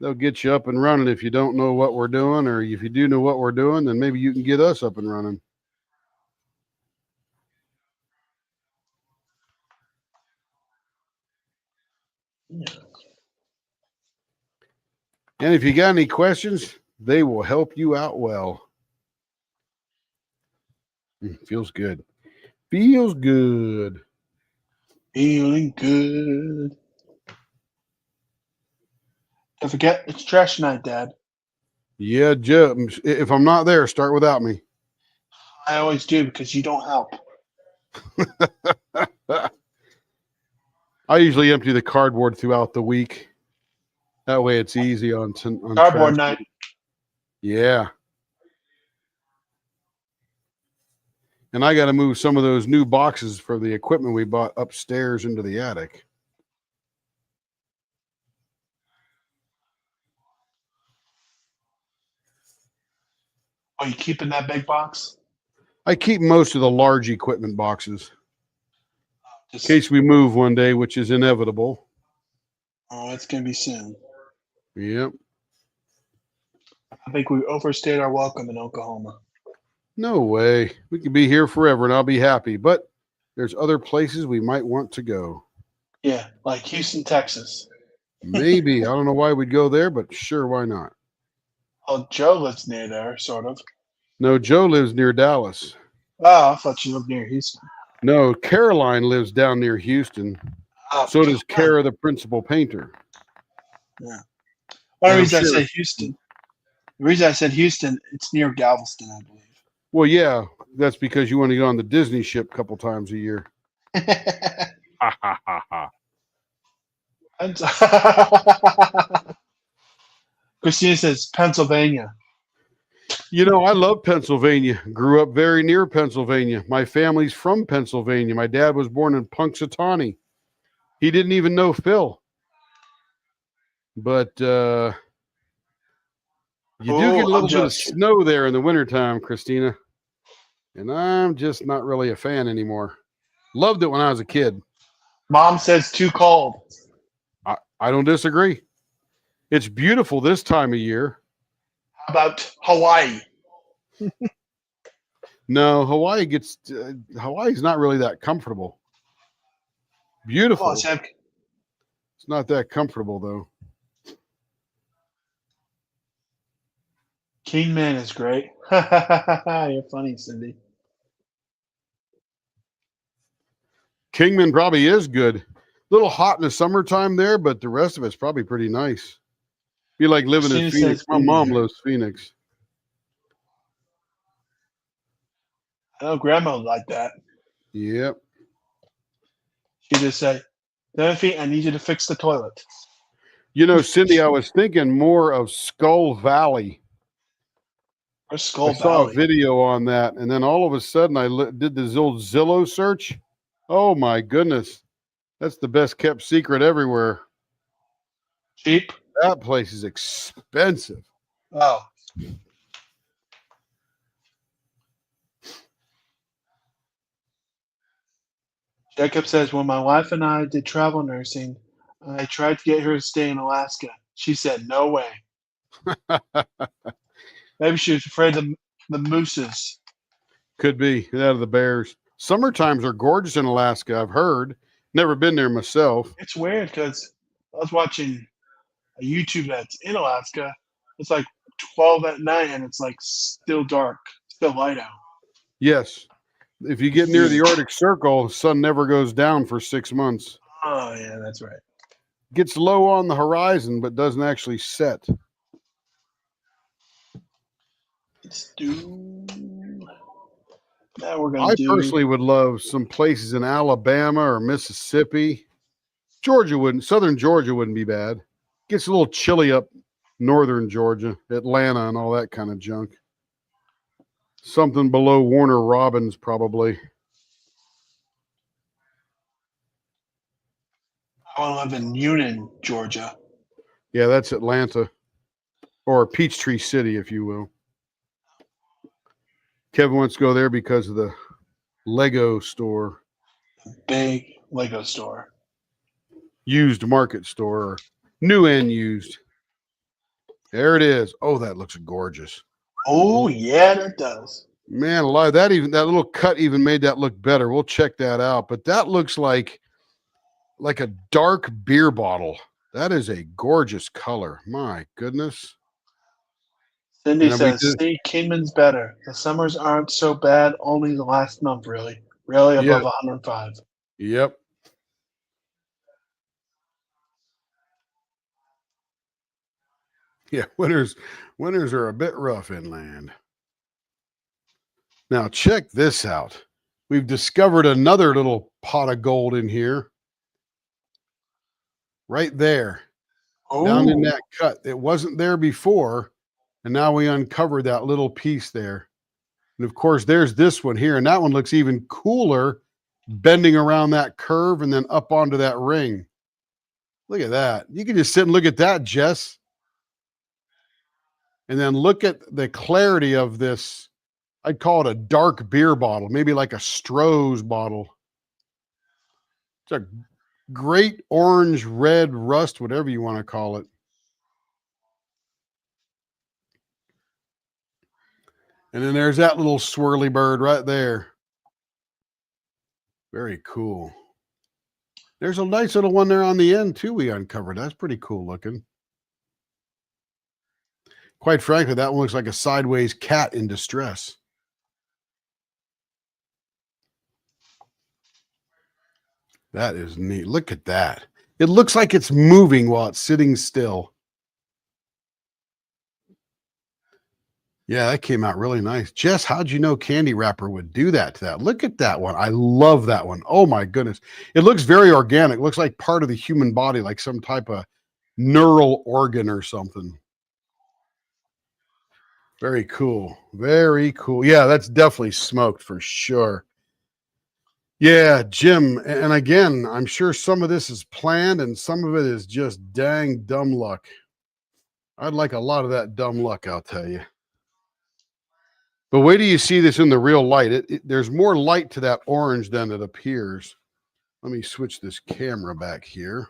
They'll get you up and running if you don't know what we're doing, or if you do know what we're doing, then maybe you can get us up and running. Yeah. And if you got any questions, they will help you out well. Feels good. Feels good. Feeling good. Don't forget, it's trash night, Dad. Yeah, Joe. If I'm not there, start without me. I always do because you don't help. I usually empty the cardboard throughout the week. That way it's easy on Cardboard night. Yeah. And I got to move some of those new boxes for the equipment we bought upstairs into the attic. Oh, you keeping that big box? I keep most of the large equipment boxes in case we move one day, which is inevitable. Oh, it's going to be soon. Yep. I think we overstayed our welcome in Oklahoma. No way. We could be here forever and I'll be happy. But there's other places we might want to go. Yeah, like Houston, Texas. Maybe. I don't know why we'd go there, but sure, why not? Oh, Joe lives near there, sort of. No, Joe lives near Dallas. Oh, I thought you lived near Houston. No, Caroline lives down near Houston. So does Kara, the principal painter. Yeah. One reason I said Houston. The reason I said Houston, it's near Galveston, I believe. Well, yeah, that's because you want to get on the Disney ship a couple times a year. Ha ha ha ha. Christina says Pennsylvania. You know, I love Pennsylvania. Grew up very near Pennsylvania. My family's from Pennsylvania. My dad was born in Punxsutawney. He didn't even know Phil. But you do get a Oh, I'm little bit of jealous. snow there in the wintertime, Christina. And I'm just not really a fan anymore. Loved it when I was a kid. Mom says too cold. I don't disagree. It's beautiful this time of year. How about Hawaii? No, Hawaii's not really that comfortable. Beautiful. Oh, Sam. It's not that comfortable though. Kingman is great. You're funny, Cindy. Kingman probably is good. A little hot in the summertime there, but the rest of it's probably pretty nice. Be like living in Christina Phoenix. says My mom India. loves Phoenix. I know Grandma would like that. Yep. She just say, Timothy, I need you to fix the toilet. You know, Cindy, I was thinking more of Skull Valley. Or Skull I saw a Valley. video on that, and then all of a sudden I did the old Zillow search. Oh my goodness. That's the best kept secret everywhere. Cheap? That place is expensive. Oh. Jacob says, when my wife and I did travel nursing, I tried to get her to stay in Alaska. She said, no way. Maybe she was afraid of the mooses. Could be that of the bears. Summer times are gorgeous in Alaska, I've heard. Never been there myself. It's weird because I was watching a YouTube that's in Alaska. It's like 12 at night and it's like still dark, still light out. Yes. If you get near the Arctic Circle, the sun never goes down for 6 months. Oh, yeah, that's right. Gets low on the horizon, but doesn't actually set. Let's do. Now we're going I to do. personally would love some places in Alabama or Mississippi. Southern Georgia wouldn't be bad. Gets a little chilly up northern Georgia, Atlanta, and all that kind of junk. Something below Warner Robins, probably. I want to live in Union, Georgia. Yeah, that's Atlanta. Or Peachtree City, if you will. Kevin wants to go there because of the Lego store. Big Lego store. Used market store. Or new and used. There it is. Oh, that looks gorgeous. Oh, yeah, that does. Man alive, that little cut even made that look better. We'll check that out. But that looks like a dark beer bottle. That is a gorgeous color. My goodness. Cindy says, see, Kingman's better. The summers aren't so bad, only the last month, really. Really above 105. Yep. Yeah, winters are a bit rough inland. Now check this out. We've discovered another little pot of gold in here. Right there. Oh. Down in that cut. It wasn't there before, and now we uncovered that little piece there. And of course, there's this one here, and that one looks even cooler, bending around that curve and then up onto that ring. Look at that. You can just sit and look at that, Jess. And then look at the clarity of this. I'd call it a dark beer bottle, maybe like a Stroh's bottle. It's a great orange, red rust, whatever you want to call it. And then there's that little swirly bird right there. Very cool. There's a nice little one there on the end, too, we uncovered. That's pretty cool looking. Quite frankly, that one looks like a sideways cat in distress. That is neat. Look at that. It looks like it's moving while it's sitting still. Yeah, that came out really nice. Jess, how'd you know Candy Wrapper would do that to that? Look at that one. I love that one. Oh, my goodness. It looks very organic. It looks like part of the human body, like some type of neural organ or something. Very cool. Very cool. Yeah, that's definitely smoked for sure. Yeah, Jim. And again, I'm sure some of this is planned and some of it is just dang dumb luck. I'd like a lot of that dumb luck, I'll tell you. But wait till you see this in the real light. There's more light to that orange than it appears. Let me switch this camera back here.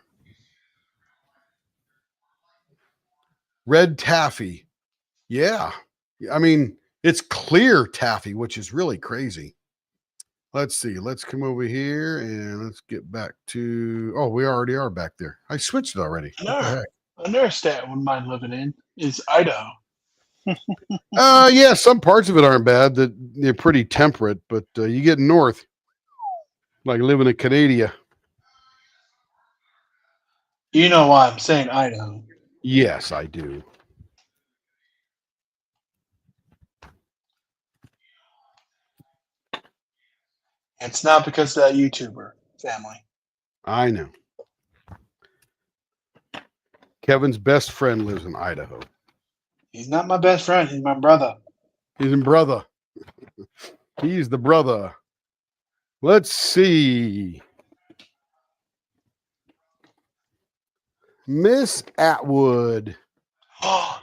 Red taffy. Yeah. I mean, it's clear taffy, which is really crazy. Let's see. Let's come over here and let's get back to. Oh, we already are back there. I switched it already. What the heck? Another state I wouldn't mind living in is Idaho. Yeah, some parts of it aren't bad. That they're pretty temperate, but you get north, like living in Canada. You know why I'm saying Idaho. Yes, I do. It's not because of that YouTuber family. I know. Kevin's best friend lives in Idaho. He's not my best friend. He's my brother. He's in brother. He's the brother. Let's see. Miss Atwood.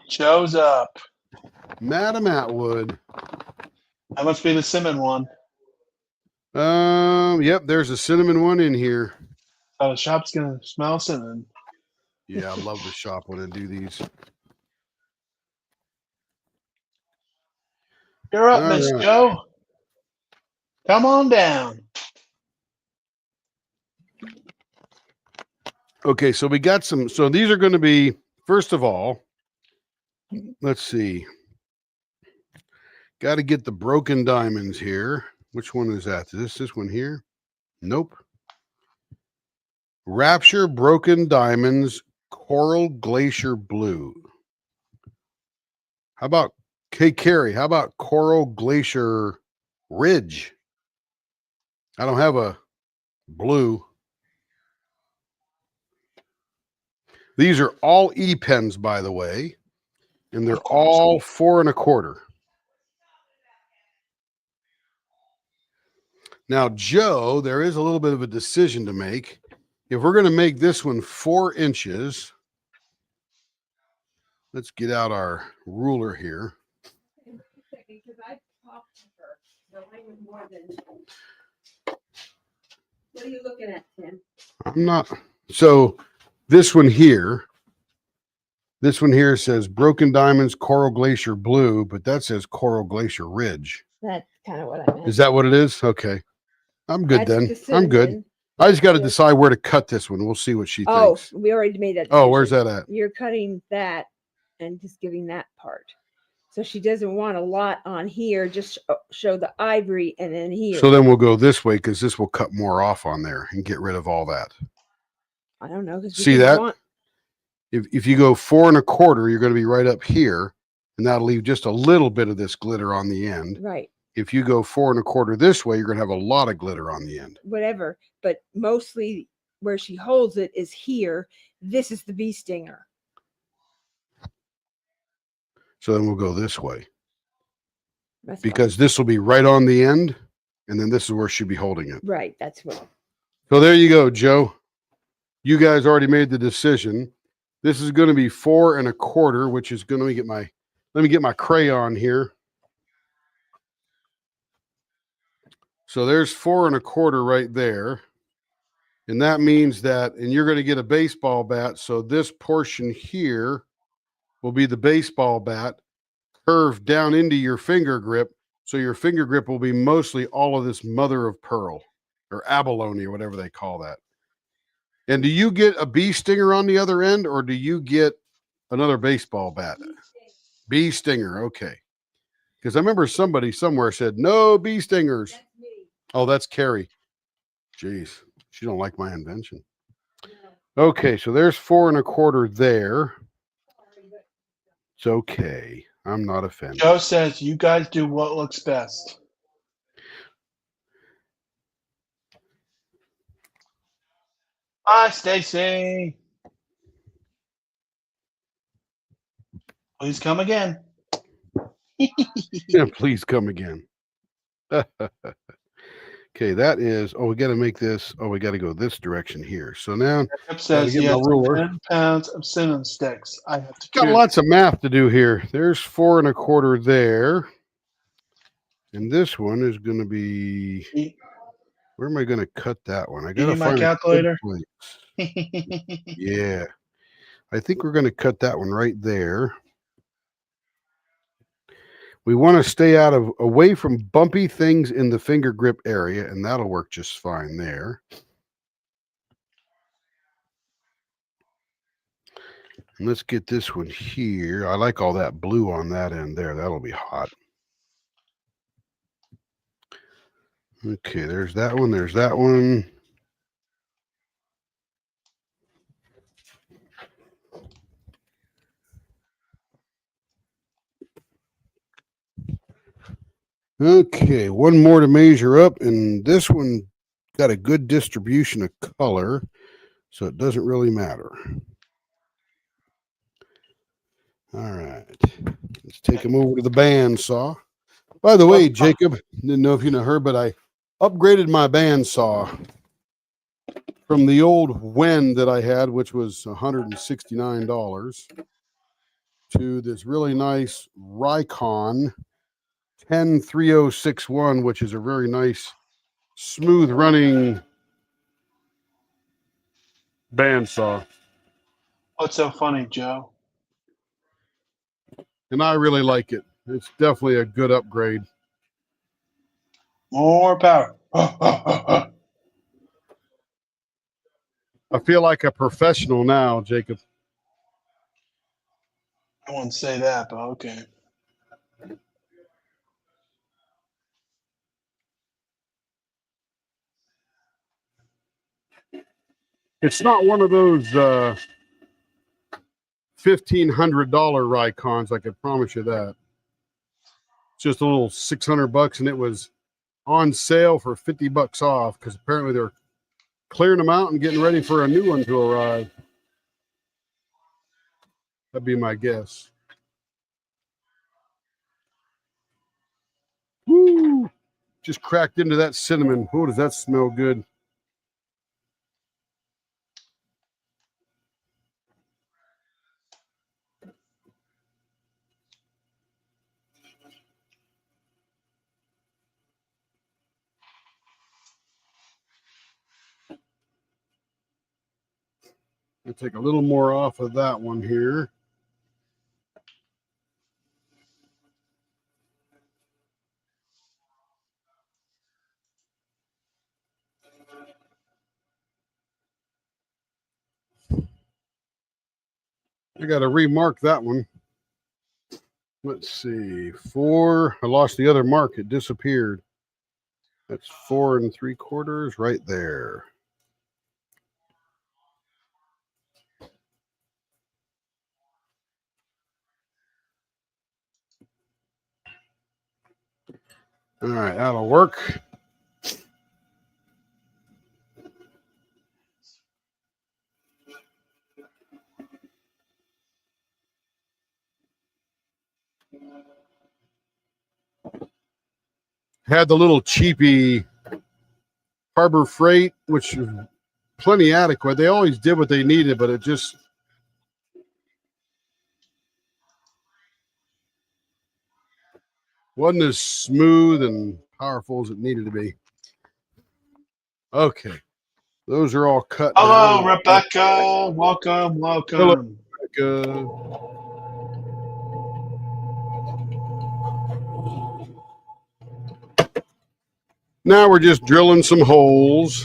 Joe's up. Madam Atwood. That must be the cinnamon one. Yep, there's a cinnamon one in here. Oh, the shop's gonna smell cinnamon. Yeah, I love the shop when I do these. You're up, All Miss right. Joe. Come on down. Okay, so we got some. So these are going to be, first of all, let's see. Got to get the broken diamonds here. Which one is that? Is this one here? Nope. Rapture Broken Diamonds Coral Glacier Blue. How about, hey, Carrie, how about Coral Glacier Ridge? I don't have a blue. These are all E-pens, by the way, and they're all 4 1/4. Now, Joe, there is a little bit of a decision to make. If we're going to make this one 4 inches, let's get out our ruler here. Because I talked to her, so I knew more than. What are you looking at, Tim? I'm not. So this one here says Broken Diamonds Coral Glacier Blue, but that says Coral Glacier Ridge. That's kind of what I meant. Is that what it is? Okay. I'm good That's then. I'm good. I just got to decide where to cut this one. We'll see what she thinks. We already made that. Oh, where's that at? You're cutting that and just giving that part. So she doesn't want a lot on here. Just show the ivory and then here. So then we'll go this way because this will cut more off on there and get rid of all that. I don't know. See that? If you go 4 1/4, you're going to be right up here, and that'll leave just a little bit of this glitter on the end. Right. If you go 4 1/4 this way, you're going to have a lot of glitter on the end. Whatever, but mostly where she holds it is here. This is the bee stinger. So then we'll go this way. Because this will be right on the end, and then this is where she'll be holding it. Right, that's what. So there you go, Joe. You guys already made the decision. This is going to be 4 1/4, which is going to let me get my crayon here. So there's 4 1/4 right there. And that means that, and you're going to get a baseball bat. So this portion here will be the baseball bat curved down into your finger grip. So your finger grip will be mostly all of this mother of pearl or abalone or whatever they call that. And do you get a bee stinger on the other end, or do you get another baseball bat? Bee stinger. Okay. Because I remember somebody somewhere said, no bee stingers. That's me. Oh, that's Carrie. Jeez. She don't like my invention. Okay, so there's 4 1/4 there. It's okay. I'm not offended. Joe says you guys do what looks best. Hi, Stacy. Please come again. Yeah, please come again. Okay, that is. Oh, we got to make this. Oh, we got to go this direction here. So now, Jacob says get he my has ruler. 10 pounds of cinnamon sticks. I have to Got choose. lots of math to do here. There's 4 1/4 there, and this one is going to be. Where am I going to cut that one? I got to Need my find a good calculator? place. Yeah, I think we're going to cut that one right there. We want to stay away from bumpy things in the finger grip area, and that'll work just fine there. And let's get this one here. I like all that blue on that end there. That'll be hot. Okay, there's that one. There's that one. Okay, one more to measure up, and this one got a good distribution of color, so it doesn't really matter. All right, let's take them over to the bandsaw. By the way, Jacob, didn't know if you heard, but I upgraded my bandsaw from the old Wen that I had, which was $169, to this really nice Rikon 103061, which is a very nice, smooth running bandsaw. What's so funny, Joe? And I really like it. It's definitely a good upgrade. More power. I feel like a professional now, Jacob. I wouldn't say that, but okay. It's not one of those $1,500 Rikons. I can promise you that. It's just a little $600, and it was on sale for $50 off because apparently they're clearing them out and getting ready for a new one to arrive. That'd be my guess. Woo! Just cracked into that cinnamon. Oh, does that smell good? I'll take a little more off of that one here. I got to remark that one. Let's see. 4. I lost the other mark. It disappeared. That's 4 3/4 right there. All right, that'll work. Had the little cheapy Harbor Freight, which is plenty adequate. They always did what they needed, but it just wasn't as smooth and powerful as it needed to be. Okay, those are all cut. Hello, now. Rebecca. Welcome, welcome. Hello, now we're just drilling some holes.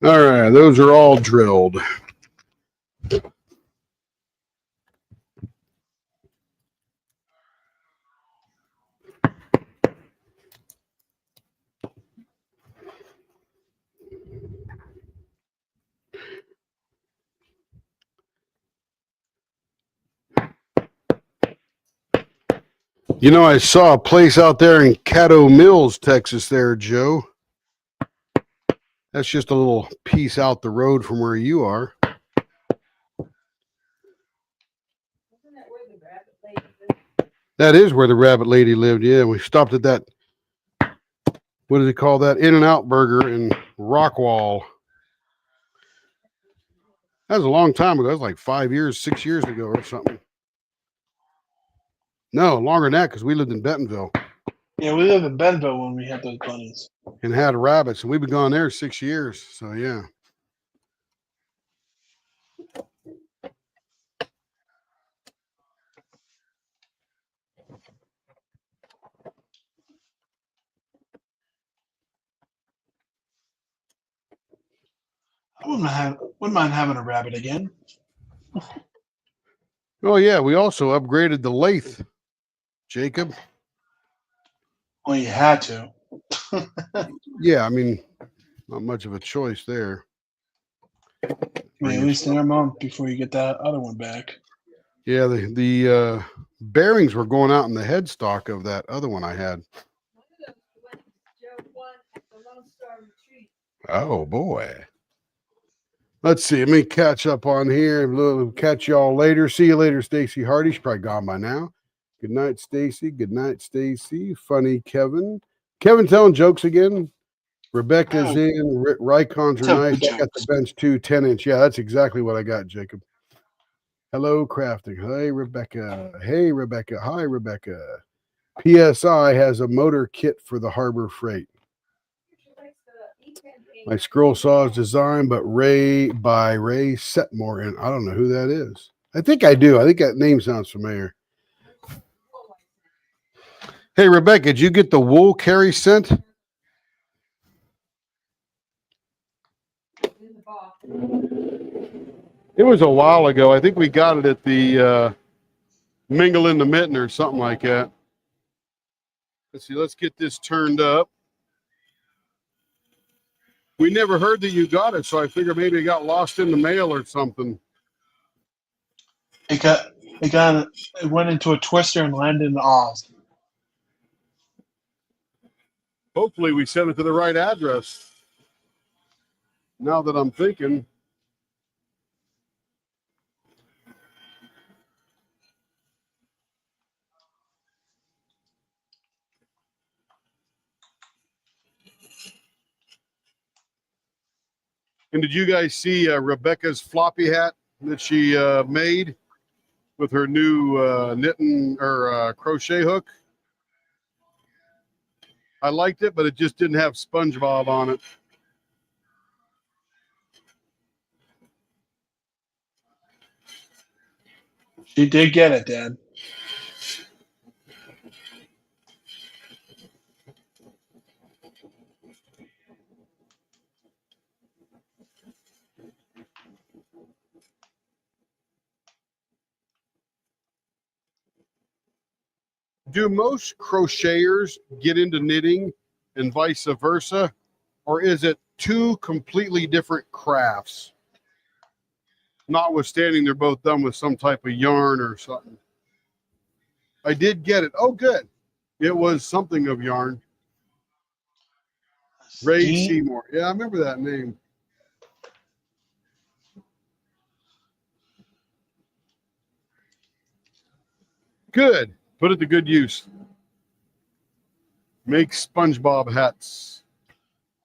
All right, those are all drilled. You know, I saw a place out there in Caddo Mills, Texas there, Joe. That's just a little piece out the road from where you are. That is where the rabbit lady lived. Yeah, we stopped at that, what do they call that? In-N-Out Burger in Rockwall. That was a long time ago. That was like 5 years, 6 years ago or something. No, longer than that because we lived in Bentonville Yeah, we lived in Bentonville when we had those bunnies. and had rabbits, and we've been gone there 6 years. So, yeah. I wouldn't mind having a rabbit again. Oh, yeah. We also upgraded the lathe, Jacob. Well, you had to. Yeah, I mean, not much of a choice there. I mean, at least in a month before you get that other one back. Yeah, the bearings were going out in the headstock of that other one I had. Oh, boy. Let's see. Let me catch up on here. We'll catch y'all later. See you later, Stacy Hardy. She's probably gone by now. Good night, Stacy. Good night, Stacy. Funny Kevin. Kevin telling jokes again. Rebecca's in. Rycons are nice. I got the bench too, 10-inch. Yeah, that's exactly what I got, Jacob. Hello, crafting. Hey, Rebecca. Hey, Rebecca. Hi, Rebecca. PSI has a motor kit for the Harbor Freight. My scroll saw is designed by Ray Setmore, and I don't know who that is. I think I do. I think that name sounds familiar. Hey, Rebecca, did you get the wool Carrie sent? It was a while ago. I think we got it at the Mingle in the Mitten or something like that. Let's see. Let's get this turned up. We never heard that you got it, so I figured maybe it got lost in the mail or something. It went into a twister and landed in Oz. Hopefully we sent it to the right address. Now that I'm thinking. And did you guys see Rebecca's floppy hat that she made with her new knitting or crochet hook? I liked it, but it just didn't have SpongeBob on it. She did get it, Dad. Do most crocheters get into knitting and vice versa? Or is it two completely different crafts? Notwithstanding, they're both done with some type of yarn or something. I did get it. Oh, good. It was something of yarn. Ray Seymour. Yeah, I remember that name. Good. Put it to good use. Make SpongeBob hats.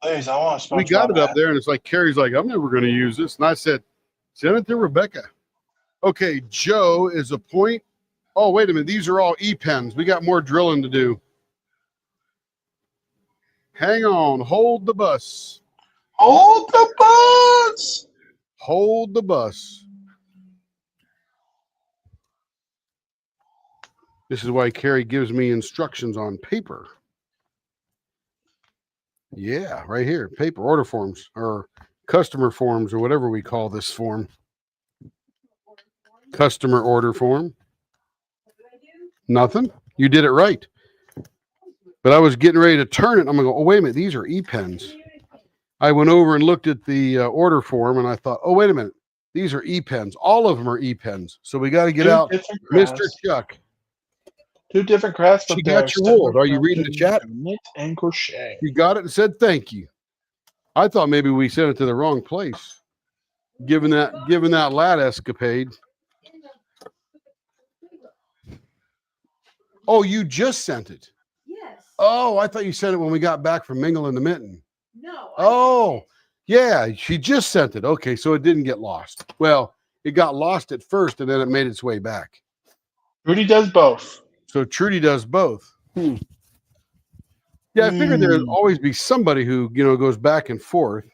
Please, I want a SpongeBob We got it up hat. there, and it's like Carrie's like, I'm never going to use this. And I said, send it to Rebecca. Okay, Joe is a point. Oh, wait a minute. These are all E-pens. We got more drilling to do. Hang on. Hold the bus. Hold the bus! Hold the bus. This is why Carrie gives me instructions on paper. Yeah, right here. Paper order forms or customer forms or whatever we call this form. Customer order form. Nothing. You did it right. But I was getting ready to turn it. I'm going to go, oh, wait a minute. These are e-pens. I went over and looked at the order form and I thought, oh, wait a minute. These are e-pens. All of them are e-pens. So we got to get Two out different Mr. crafts. Chuck. 2 different crafts, She but they're got your wool. similar Are you reading the chat? to knit and crochet. She got it and said thank you. I thought maybe we sent it to the wrong place. Given that lad escapade. Oh, you just sent it. Yes. Oh, I thought you sent it when we got back from Mingle and the Mitten. No. Oh, yeah, she just sent it. Okay, so it didn't get lost. Well, it got lost at first and then it made its way back. Rudy does both. So Trudy does both. Yeah, I figured there'd always be somebody who, goes back and forth.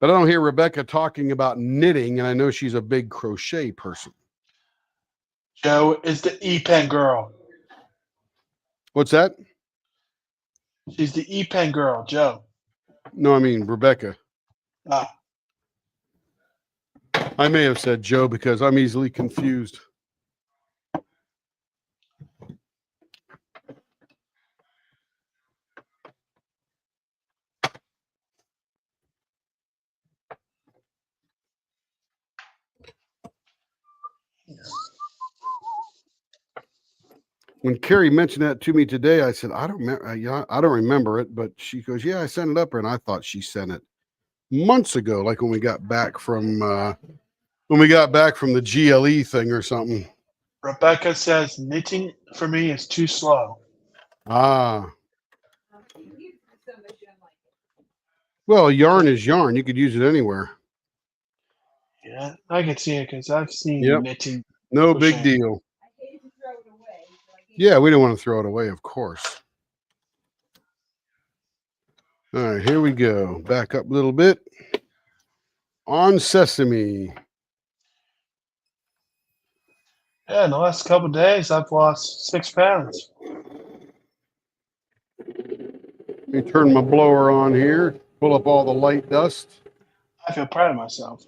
But I don't hear Rebecca talking about knitting, and I know she's a big crochet person. Joe is the e-pen girl. What's that? She's the e-pen girl, Joe. No, I mean Rebecca. Ah. I may have said Joe because I'm easily confused. When Carrie mentioned that to me today, I said, I don't remember it, but she goes, yeah, I sent it up her, and I thought she sent it months ago, like when we got back from the GLE thing or something. Rebecca says knitting for me is too slow. Ah. Well, yarn is yarn. You could use it anywhere. Yeah, I can see it because I've seen Yep. knitting. No crochet. big deal. Yeah, we don't want to throw it away, of course. All right, here we go. Back up a little bit. On Sesame. Yeah, in the last couple of days, I've lost 6 pounds. Let me turn my blower on here. Pull up all the light dust. I feel proud of myself.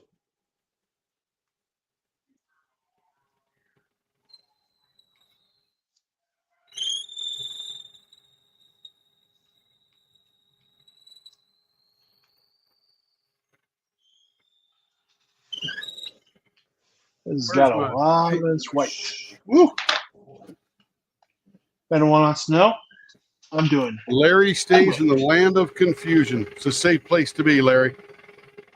This has Where's got a my lot of this white. Woo! Anyone wants to know? I'm doing. Larry stays in the land of confusion. It's a safe place to be, Larry.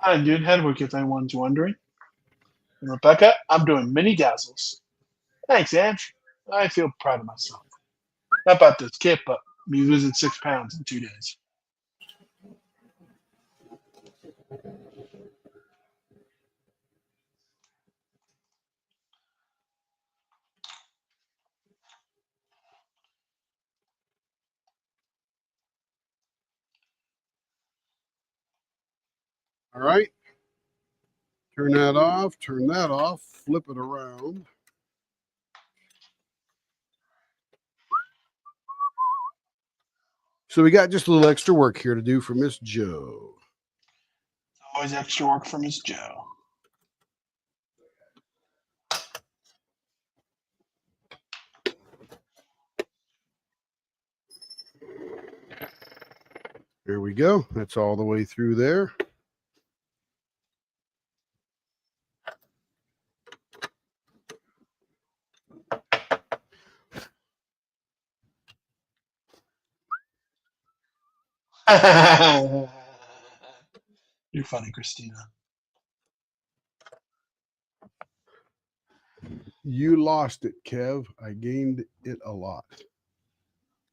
I'm doing headwork if anyone's wondering. And Rebecca, I'm doing mini dazzles. Thanks, Ange. I feel proud of myself. Not about this kit, but me losing 6 pounds in 2 days. All right. Turn that off. Turn that off. Flip it around. So we got just a little extra work here to do for Miss Jo. Always extra work for Miss Joe. There we go. That's all the way through there. You're funny, Christina. You lost it, Kev. I gained it a lot.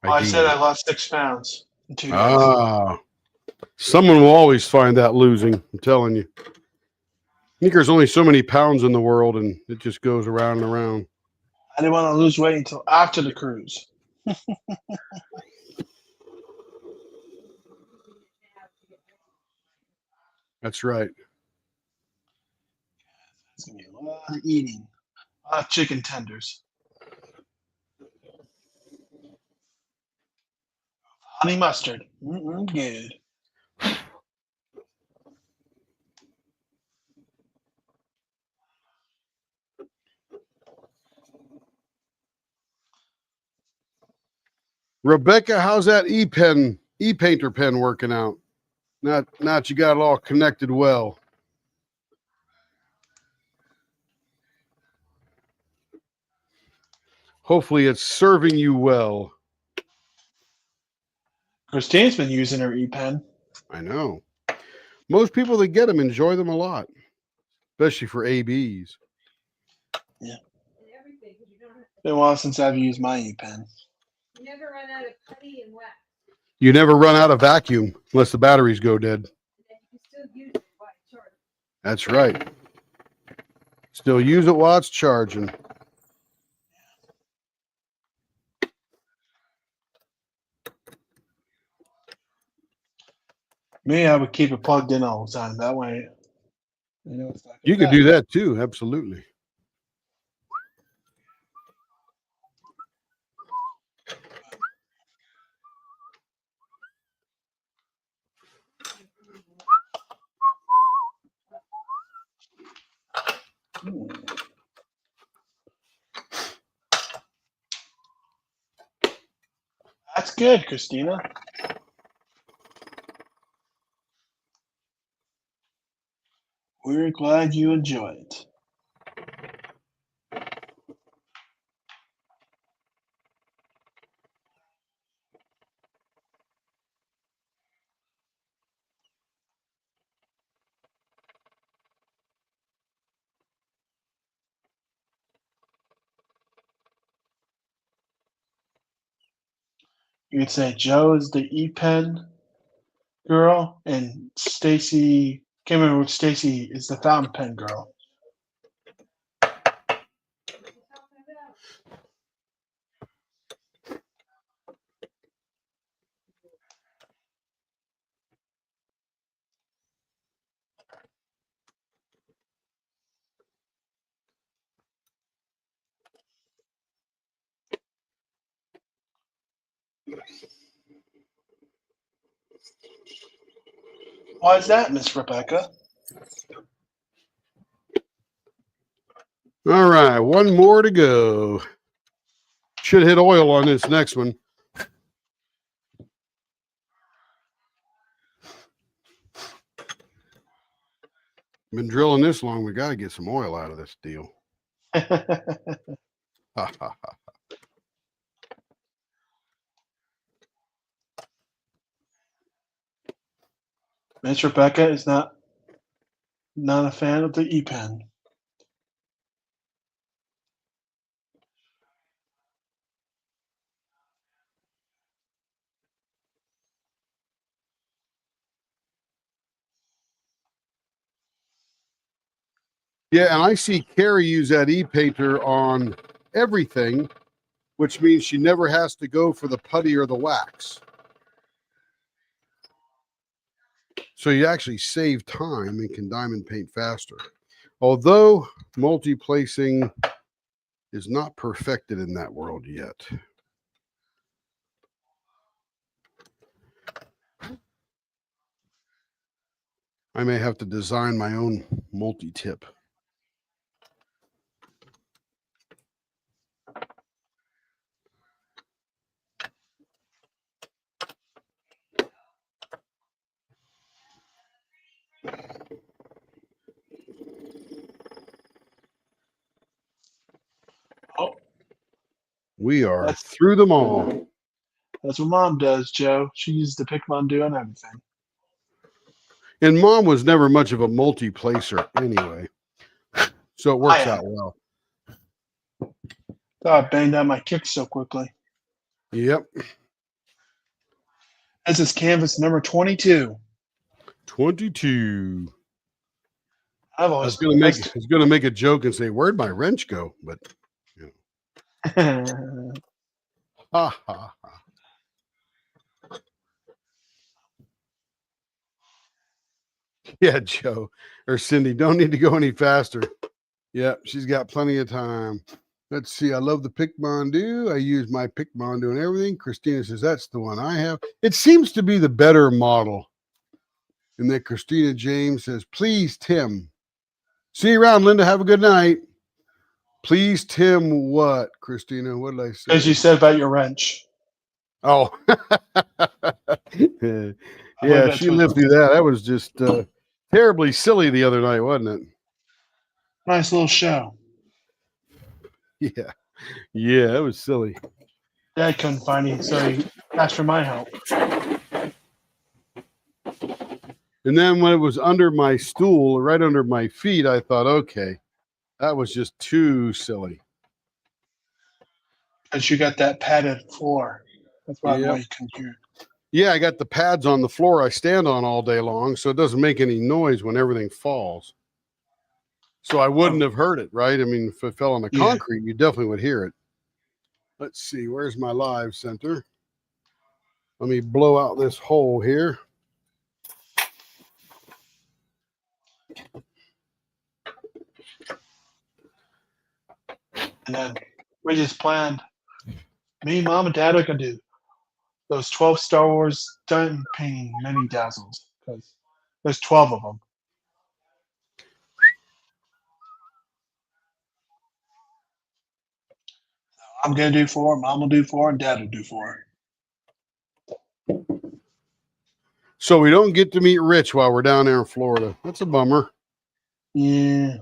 I said I lost 6 pounds in 2 days. Ah, someone will always find that losing. I'm telling you. I think there's only so many pounds in the world, and it just goes around and around. I didn't want to lose weight until after the cruise. That's right. It's going to be a lot of eating. A lot of chicken tenders. Honey mustard. Good. Rebecca, how's that e-painter pen working out? Not you got it all connected well. Hopefully it's serving you well. Christine's been using her e-pen. I know. Most people that get them enjoy them a lot, especially for ABs. Yeah. And everything, 'cause you don't have Been a while since I've used my e-pen. you never run out of putty and wax. You never run out of vacuum unless the batteries go dead. And then you can still use it while it's charged. That's right. Still use it while it's charging. Me, I would keep it plugged in all the time. That way, you know, it's not You could do that too, absolutely. That's good, Christina. We're glad you enjoy it. You could say Joe is the e-pen girl, and Stacy, can't remember which Stacy is the fountain pen girl. Why is that, Miss Rebecca? All right, one more to go. Should hit oil on this next one. Been drilling this long, we got to get some oil out of this deal. Miss Rebecca is not a fan of the e-pen. Yeah, and I see Carrie use that e-painter on everything, which means she never has to go for the putty or the wax. So you actually save time and can diamond paint faster. Although multi-placing is not perfected in that world yet. I may have to design my own multi-tip. Oh, We are through them all. that's what Mom does, Joe. She uses the Picmon on everything. And Mom was never much of a multi-placer anyway. So it works out well. Oh, I banged out my kicks so quickly. Yep. This is canvas number 22. 22. I've I always was gonna make a joke and say, "Where'd my wrench go?" But ha ha ha. Yeah, Joe or Cindy don't need to go any faster. Yeah, she's got plenty of time. Let's see. I love the Picmondu. I use my Picmondu and everything. Christina says that's the one I have. It seems to be the better model. And then Christina James says, please, Tim. See you around, Linda. Have a good night. Please, Tim, what, Christina? What did I say? As you said about your wrench. Oh. believe Yeah, that's she what- lived through that. That was just terribly silly the other night, wasn't it? Nice little show. Yeah. Yeah, it was silly. Dad couldn't find you, so he asked for my help. And then when it was under my stool, right under my feet, I thought, okay, that was just too silly. Because you got that padded floor. That's why Yep. you can hear. Yeah, I got the pads on the floor I stand on all day long, so it doesn't make any noise when everything falls. So I wouldn't have heard it, right? I mean, if it fell on the Yeah. concrete, you definitely would hear it. Let's see, where's my live center? Let me blow out this hole here. And then we just planned. Me, Mom, and Dad are gonna do those 12 Star Wars Diamond Painting mini dazzles because there's 12 of them. I'm gonna do 4. Mom will do 4, and Dad will do 4. So we don't get to meet Rich while we're down there in Florida. That's a bummer. Yeah.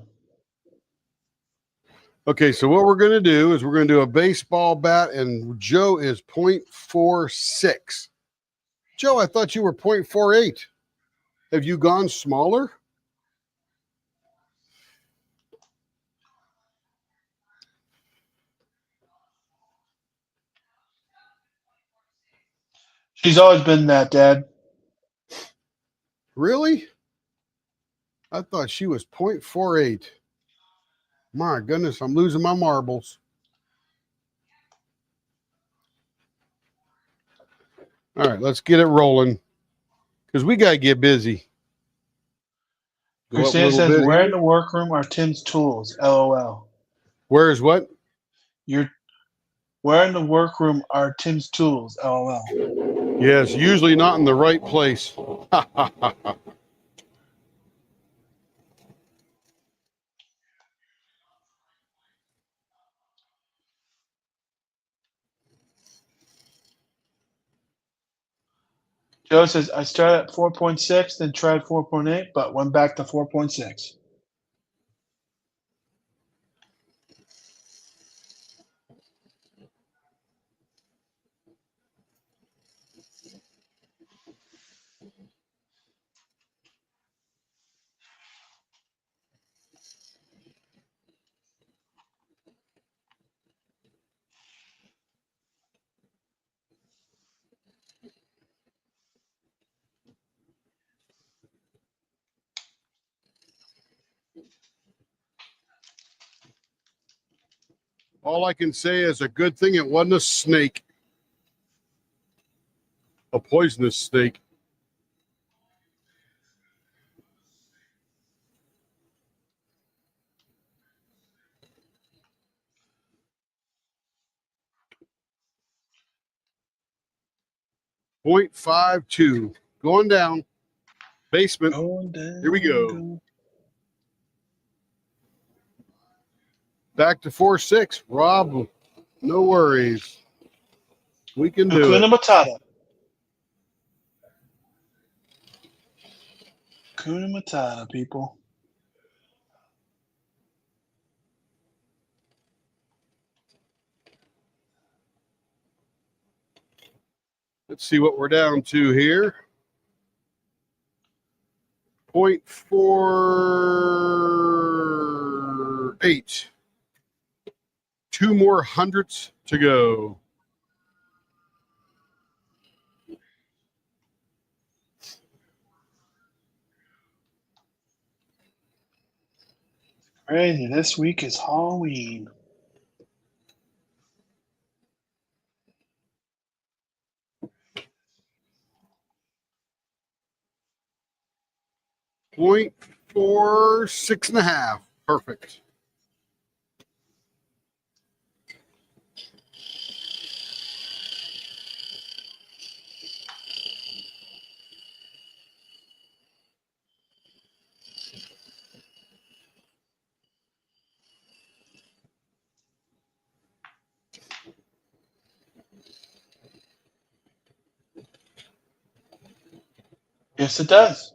Okay, so what we're going to do is we're going to do a baseball bat, and Joe is 0.46. Joe, I thought you were 0.48. Have you gone smaller? She's always been that, Dad. Really? I thought she was 0.48. My goodness, I'm losing my marbles. All right, let's get it rolling because we got to get busy. Go up a Christina little says, bit "Where here. in the workroom are Tim's tools?" LOL. Where's what? Where in the workroom are Tim's tools? LOL. Yes, usually not in the right place. Joe says, "I started at 4.6, then tried 4.8, but went back to 4.6." All I can say is a good thing it wasn't a snake, a poisonous snake. .52 going down. Basement. Going down. Here we go. Back to 4.6. Rob, no worries. We can do Hakuna it. Matata. Hakuna Matata, people. Let's see what we're down to here. 0.48. 2 more hundredths to go. Crazy. This week is Halloween. Point 4, 6.5. Perfect. Yes, it does.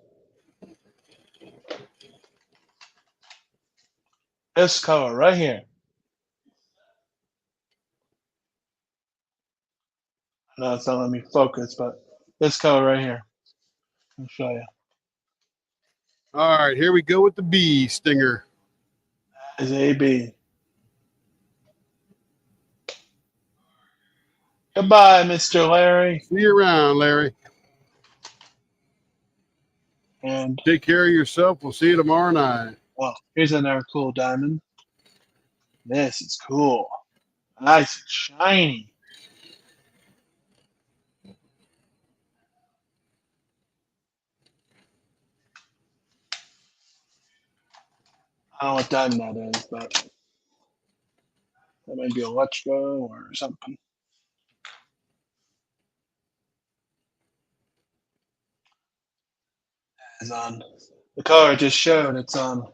This color right here. No, it's not letting me focus, but this color right here. I'll show you. All right, here we go with the bee stinger. Is AB. Goodbye, Mr. Larry. See you around, Larry. And Take care of yourself. We'll see you tomorrow night. well, here's another cool diamond. This is cool. Nice and shiny. I don't know what diamond that is, but that might be electro or something. It's on the color I just showed. It's on.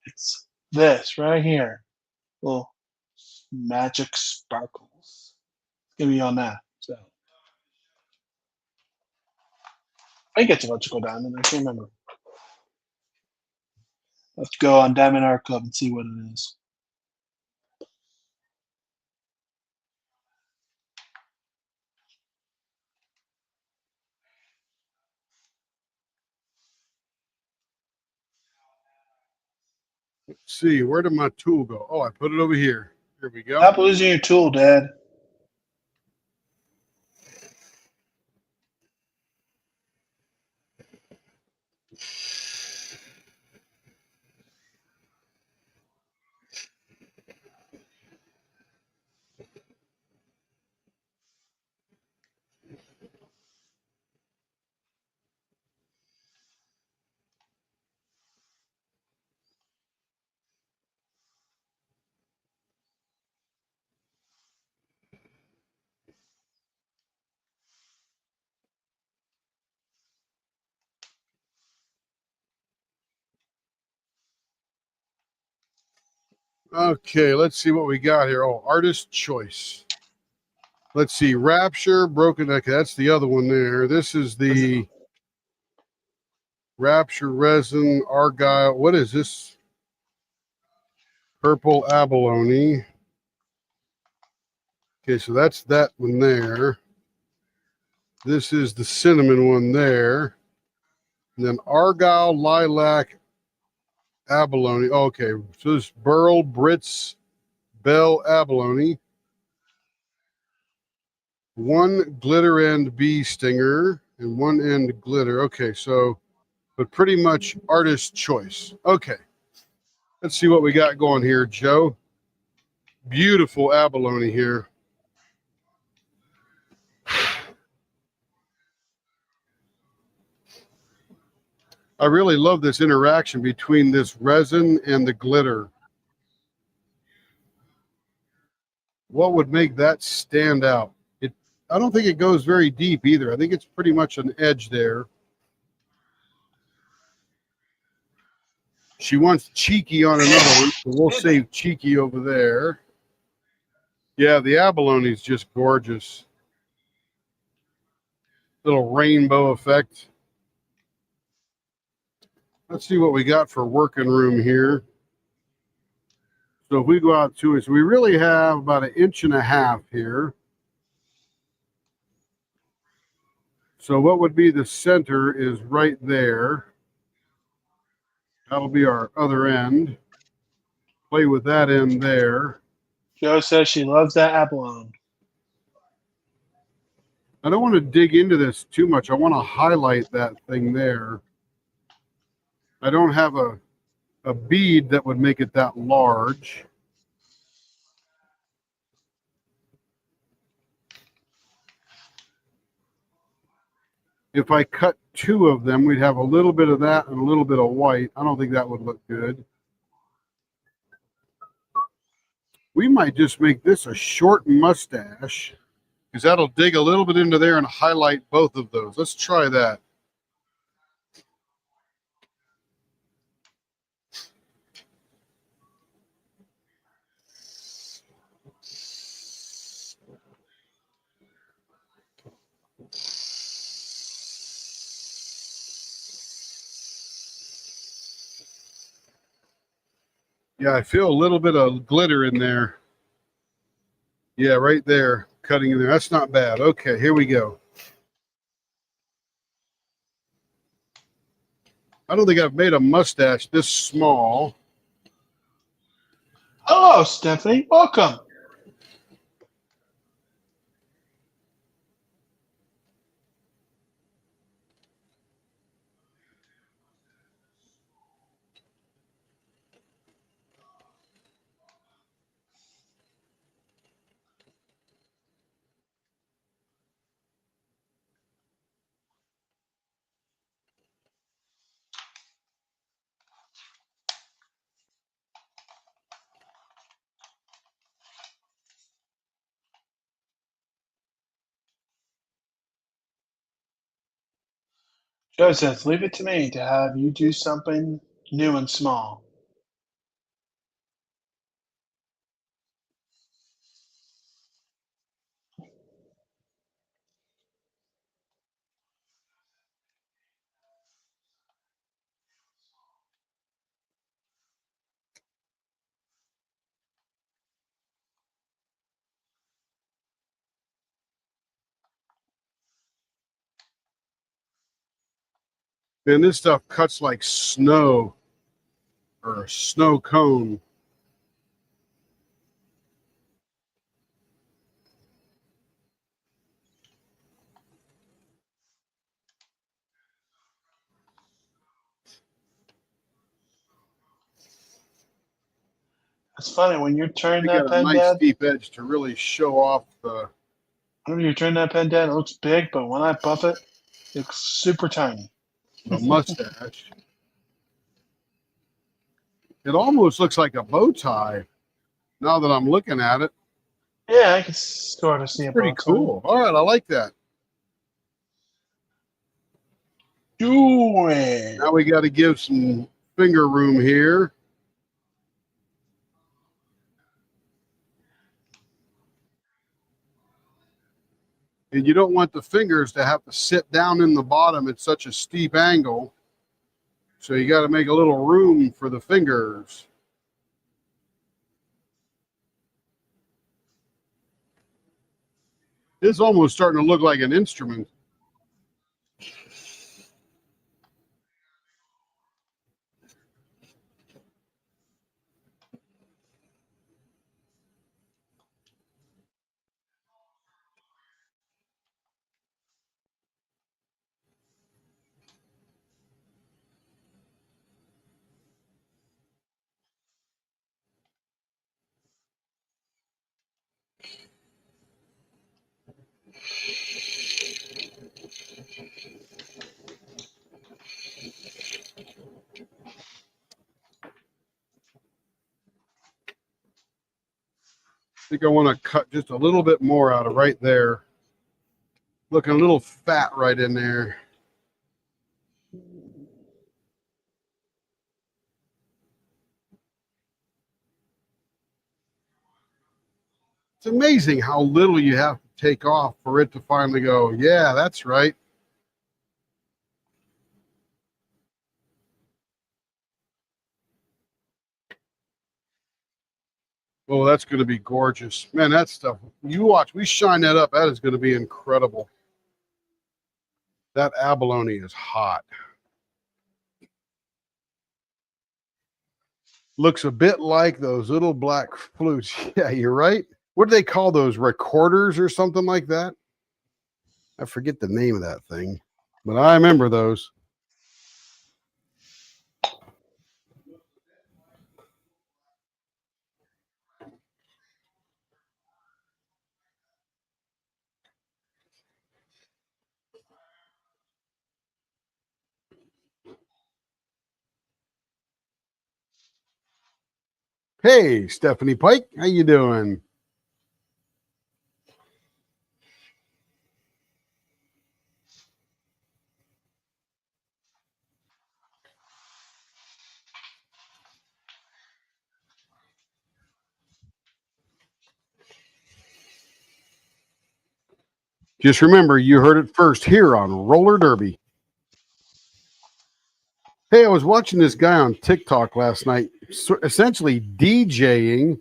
It's this right here. Little magic sparkles. It's gonna be on that. So I think it's electrical diamond. I can't remember. Let's go on Diamond Art Club and see what it is. Let's see, where did my tool go? Oh, I put it over here. Here we go. Stop losing your tool, Dad. Okay, let's see what we got here. Oh, artist choice. Let's see, Rapture, Broken. Okay, that's the other one there. This is the Rapture resin, Argyle. What is this? Purple abalone. Okay, so that's that one there. This is the cinnamon one there. And then Argyle, Lilac, Abalone. Okay, so this Burl, Brits, Bell, Abalone. One glitter end bee stinger and one end glitter. Okay, so, but pretty much artist choice. Okay, let's see what we got going here, Joe. Beautiful abalone here. I really love this interaction between this resin and the glitter. What would make that stand out? I don't think it goes very deep either. I think it's pretty much an edge there. She wants cheeky on another one, so we'll save cheeky over there. Yeah, the abalone is just gorgeous. Little rainbow effect. Let's see what we got for working room here. So if we go out to it, so we really have about 1.5 inches here. So what would be the center is right there. That'll be our other end. Play with that end there. Joe says she loves that abalone. I don't want to dig into this too much. I want to highlight that thing there. I don't have a bead that would make it that large. If I cut 2 of them, we'd have a little bit of that and a little bit of white. I don't think that would look good. We might just make this a short mustache because that'll dig a little bit into there and highlight both of those. Let's try that. Yeah, I feel a little bit of glitter in there. Yeah, right there, cutting in there. That's not bad. Okay, here we go. I don't think I've made a mustache this small. Hello, Stephanie. Welcome. Joe says, leave it to me to have you do something new and small. Man, this stuff cuts like snow or a snow cone. It's funny when you're turning They that got a pen, nice Dad. deep edge to really show off the. Whenever you turn that pen, Dad, it looks big, but when I buff it, it's super tiny. The mustache. It almost looks like a bow tie now that I'm looking at it. Yeah, I can sort of see It's a pretty bow tie. cool. All right, I like that. Do it. Now we got to give some finger room here. And you don't want the fingers to have to sit down in the bottom at such a steep angle. So you got to make a little room for the fingers. It's almost starting to look like an instrument. I think I want to cut just a little bit more out of right there. Looking a little fat right in there. It's amazing how little you have to take off for it to finally go, yeah, that's right. Oh, that's going to be gorgeous. Man, that stuff, you watch, we shine that up. That is going to be incredible. That abalone is hot. Looks a bit like those little black flutes. Yeah, you're right. What do they call those? Recorders or something like that? I forget the name of that thing, but I remember those. Hey, Stephanie Pike, how you doing? Just remember, you heard it first here on Roller Derby. Hey, I was watching this guy on TikTok last night. essentially DJing.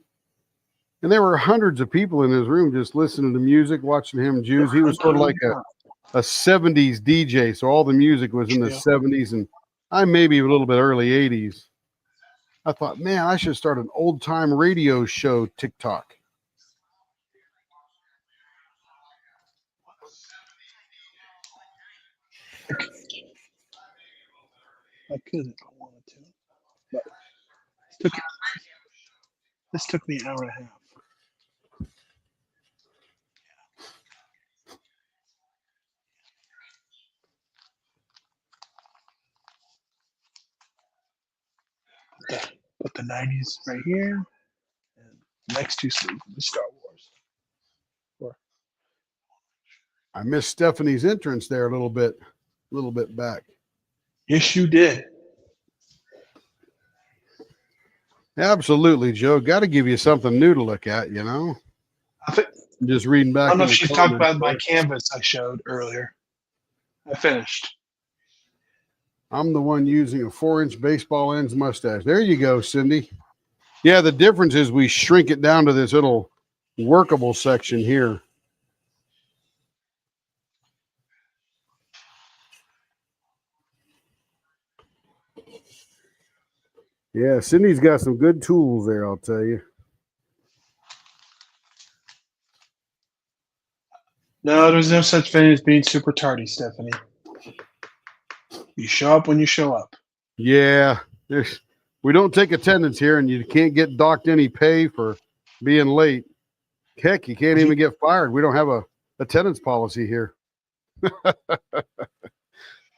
And there were hundreds of people in his room just listening to music, watching him juice. He was sort of like a 70s DJ. So all the music was in the 70s and I maybe a little bit early 80s. I thought, man, I should start an old time radio show TikTok. I could if I wanted to. But this took me an hour and a half. Put the 90s right here. And next two sleeves will be Star Wars. I missed Stephanie's entrance there a little bit back. Yes, you did. Absolutely, Joe. Got to give you something new to look at, you know. Just reading back. I don't know if she talked about my canvas I showed earlier. I finished. I'm the one using a 4-inch baseball ends mustache. There you go, Cindy. Yeah, the difference is we shrink it down to this little workable section here. Yeah, Cindy's got some good tools there, I'll tell you. No, there's no such thing as being super tardy, Stephanie. You show up when you show up. Yeah, we don't take attendance here, and you can't get docked any pay for being late. Heck, you can't even get fired. We don't have a attendance policy here. If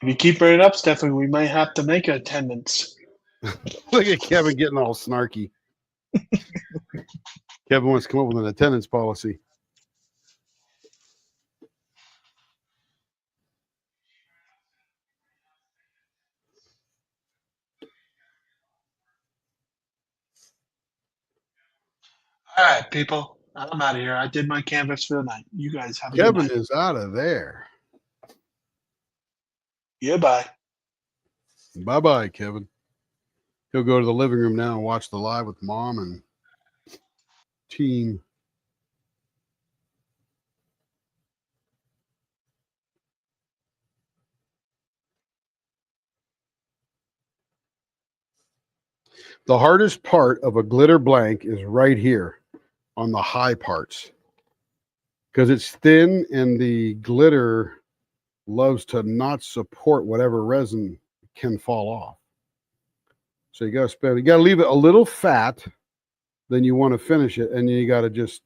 you keep bringing it up, Stephanie, we might have to make attendance. Look at Kevin getting all snarky. Kevin wants to come up with an attendance policy. All right, people. I'm out of here. I did my canvas for the night. You guys have a good night. Kevin is out of there. Yeah, bye. Bye-bye, Kevin. He'll go to the living room now and watch the live with Mom and team. The hardest part of a glitter blank is right here on the high parts because it's thin and the glitter loves to not support whatever resin can fall off. So you got to leave it a little fat, then you want to finish it, and then you got to just,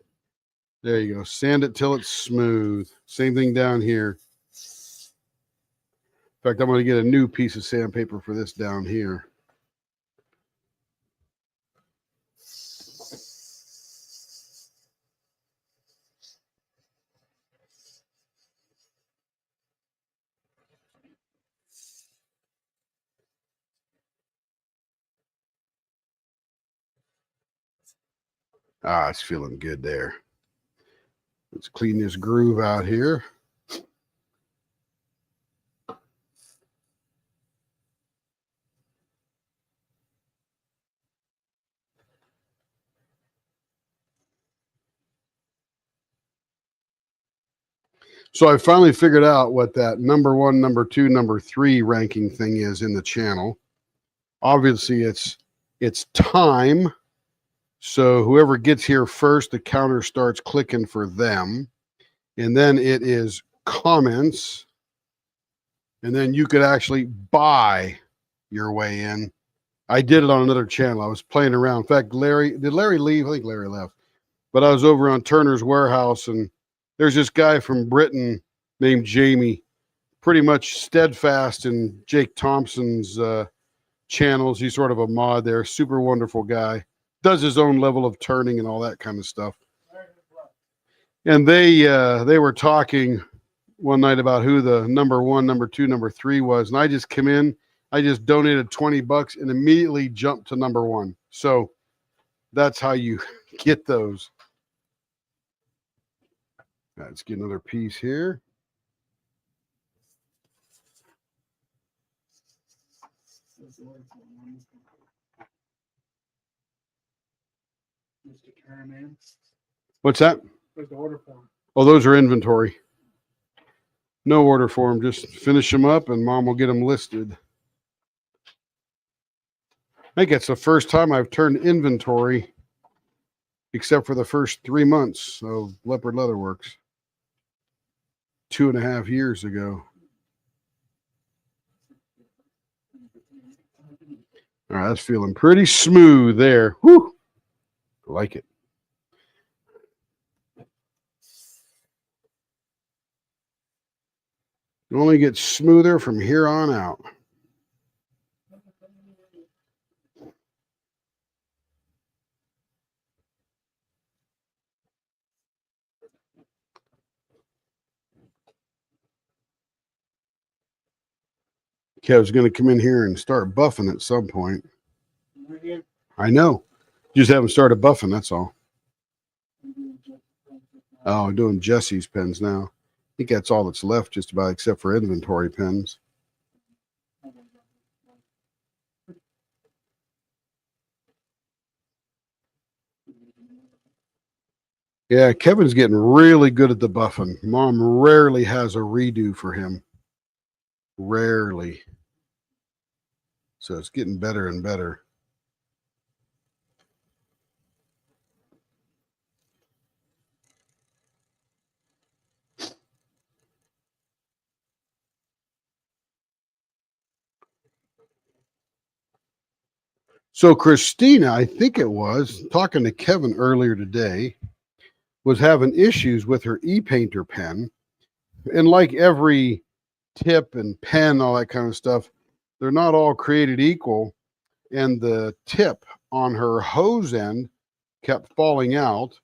there you go, sand it till it's smooth. Same thing down here. In fact, I'm going to get a new piece of sandpaper for this down here. Ah, it's feeling good there. Let's clean this groove out here. So I finally figured out what that number 1, number 2, number 3 ranking thing is in the channel. Obviously, it's time. So whoever gets here first, the counter starts clicking for them. And then it is comments. And then you could actually buy your way in. I did it on another channel. I was playing around. In fact, did Larry leave? I think Larry left. But I was over on Turner's Warehouse, and there's this guy from Britain named Jamie, pretty much steadfast in Jake Thompson's channels. He's sort of a mod there. Super wonderful guy. Does his own level of turning and all that kind of stuff. And they were talking one night about who the number 1, number 2, number 3 was. And I just came in. I just donated $20 and immediately jumped to number 1. So that's how you get those. Let's get another piece here. Her name. What's that? Where's the order form? Oh, those are inventory. No order for them. Just finish them up and Mom will get them listed. I think it's the first time I've turned inventory except for the first 3 months of Leopard Leatherworks. 2.5 years ago. All right, that's feeling pretty smooth there. Whew. I like it. It only gets smoother from here on out. Kev's going to come in here and start buffing at some point. I know. Just haven't started buffing, that's all. Oh, doing Jesse's pens now. I think that's all that's left just about except for inventory pens. Yeah, Kevin's getting really good at the buffing. Mom rarely has a redo for him. Rarely. So it's getting better and better. So Christina, I think it was, talking to Kevin earlier today, was having issues with her e-painter pen. And like every tip and pen, all that kind of stuff, they're not all created equal. And the tip on her hose end kept falling out.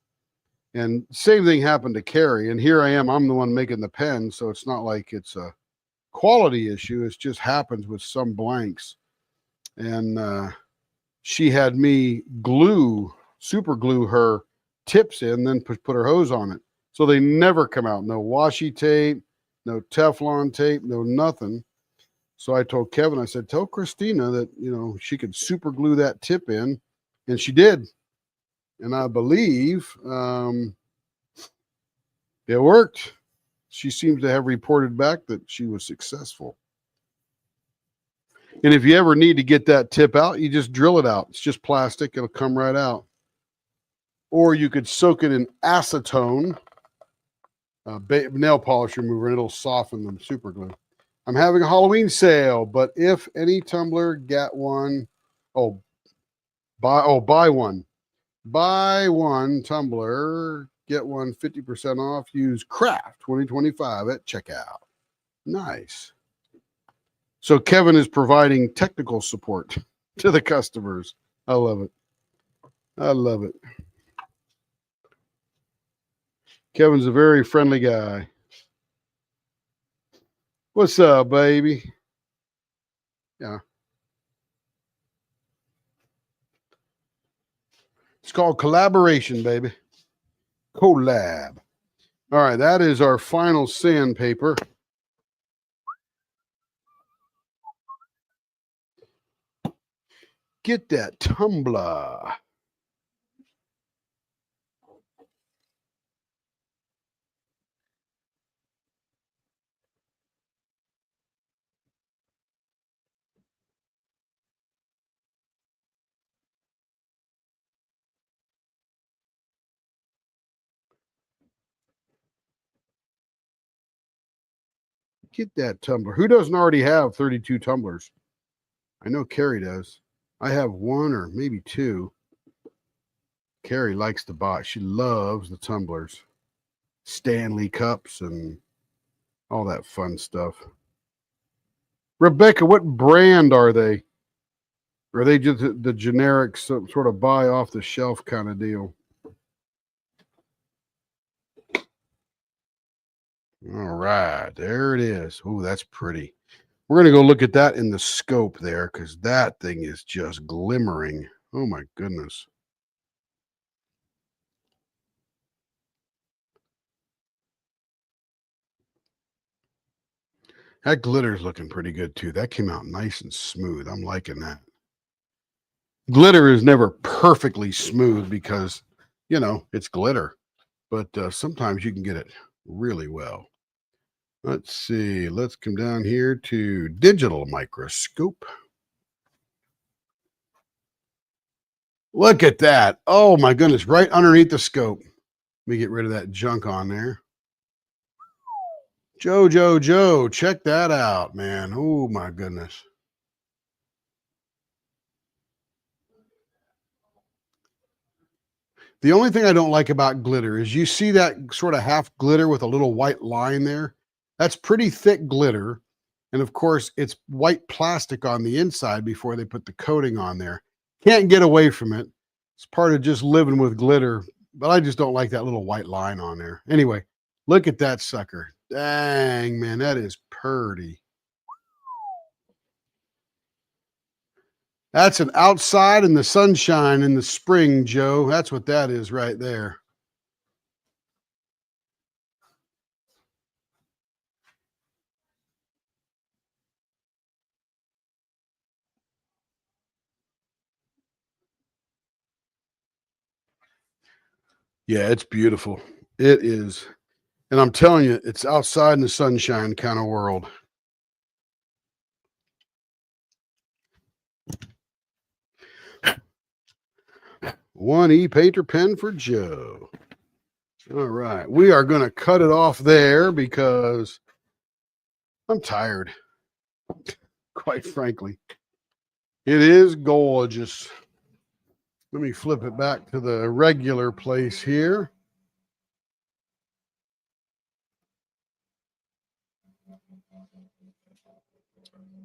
And same thing happened to Carrie. And here I am, I'm the one making the pen. So it's not like it's a quality issue. It just happens with some blanks. And she had me super glue her tips in, then put her hose on it. So they never come out. No washi tape, no Teflon tape, no nothing. So I told Kevin, I said, tell Christina that, she could super glue that tip in. And she did. And I believe it worked. She seems to have reported back that she was successful. And if you ever need to get that tip out, you just drill it out. It's just plastic. It'll come right out. Or you could soak it in acetone, nail polish remover, and it'll soften the super glue. I'm having a Halloween sale, but if any tumbler, get one. Buy one. Buy one tumbler, get one 50% off. Use Craft 2025 at checkout. Nice. So Kevin is providing technical support to the customers. I love it. I love it. Kevin's a very friendly guy. What's up, baby? Yeah. It's called collaboration, baby. Collab. All right, that is our final sandpaper. Get that tumbler. Get that tumbler. Who doesn't already have 32 tumblers? I know Carrie does. I have one or maybe two. Carrie likes to buy. She loves the tumblers. Stanley cups and all that fun stuff. Rebecca, what brand are they? Or are they just the generic sort of buy off the shelf kind of deal? All right, there it is. Oh, that's pretty. We're going to go look at that in the scope there because that thing is just glimmering. Oh, my goodness. That glitter's looking pretty good, too. That came out nice and smooth. I'm liking that. Glitter is never perfectly smooth because you know, it's glitter, but sometimes you can get it really well. Let's see. Let's come down here to digital microscope. Look at that. Oh my goodness, right underneath the scope. Let me get rid of that junk on there. Joe, check that out, man. Oh my goodness. The only thing I don't like about glitter is you see that sort of half glitter with a little white line there. That's pretty thick glitter. And of course, it's white plastic on the inside before they put the coating on there. Can't get away from it. It's part of just living with glitter, but I just don't like that little white line on there. Anyway, look at that sucker. Dang, man, that is purty. That's an outside in the sunshine in the spring, Joe. That's what that is right there. Yeah, it's beautiful. It is. And I'm telling you, it's outside in the sunshine kind of world. One E-painter pen for Joe. All right. We are going to cut it off there because I'm tired, quite frankly. It is gorgeous. Let me flip it back to the regular place here.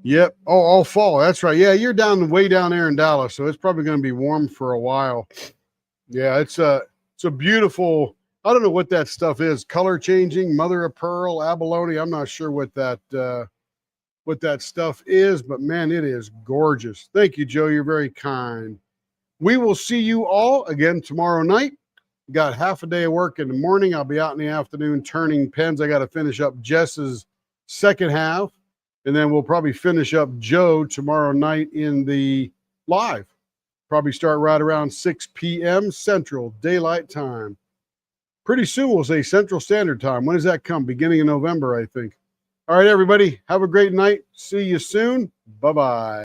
Yep. Oh, all fall. That's right. Yeah, you're way down there in Dallas, so it's probably going to be warm for a while. Yeah, it's a beautiful. I don't know what that stuff is. Color changing, mother of pearl, abalone. I'm not sure what that stuff is, but man, it is gorgeous. Thank you, Joe. You're very kind. We will see you all again tomorrow night. Got half a day of work in the morning. I'll be out in the afternoon turning pens. I got to finish up Jess's second half. And then we'll probably finish up Joe tomorrow night in the live. Probably start right around 6 p.m. Central Daylight Time. Pretty soon we'll say Central Standard Time. When does that come? Beginning of November, I think. All right, everybody. Have a great night. See you soon. Bye-bye.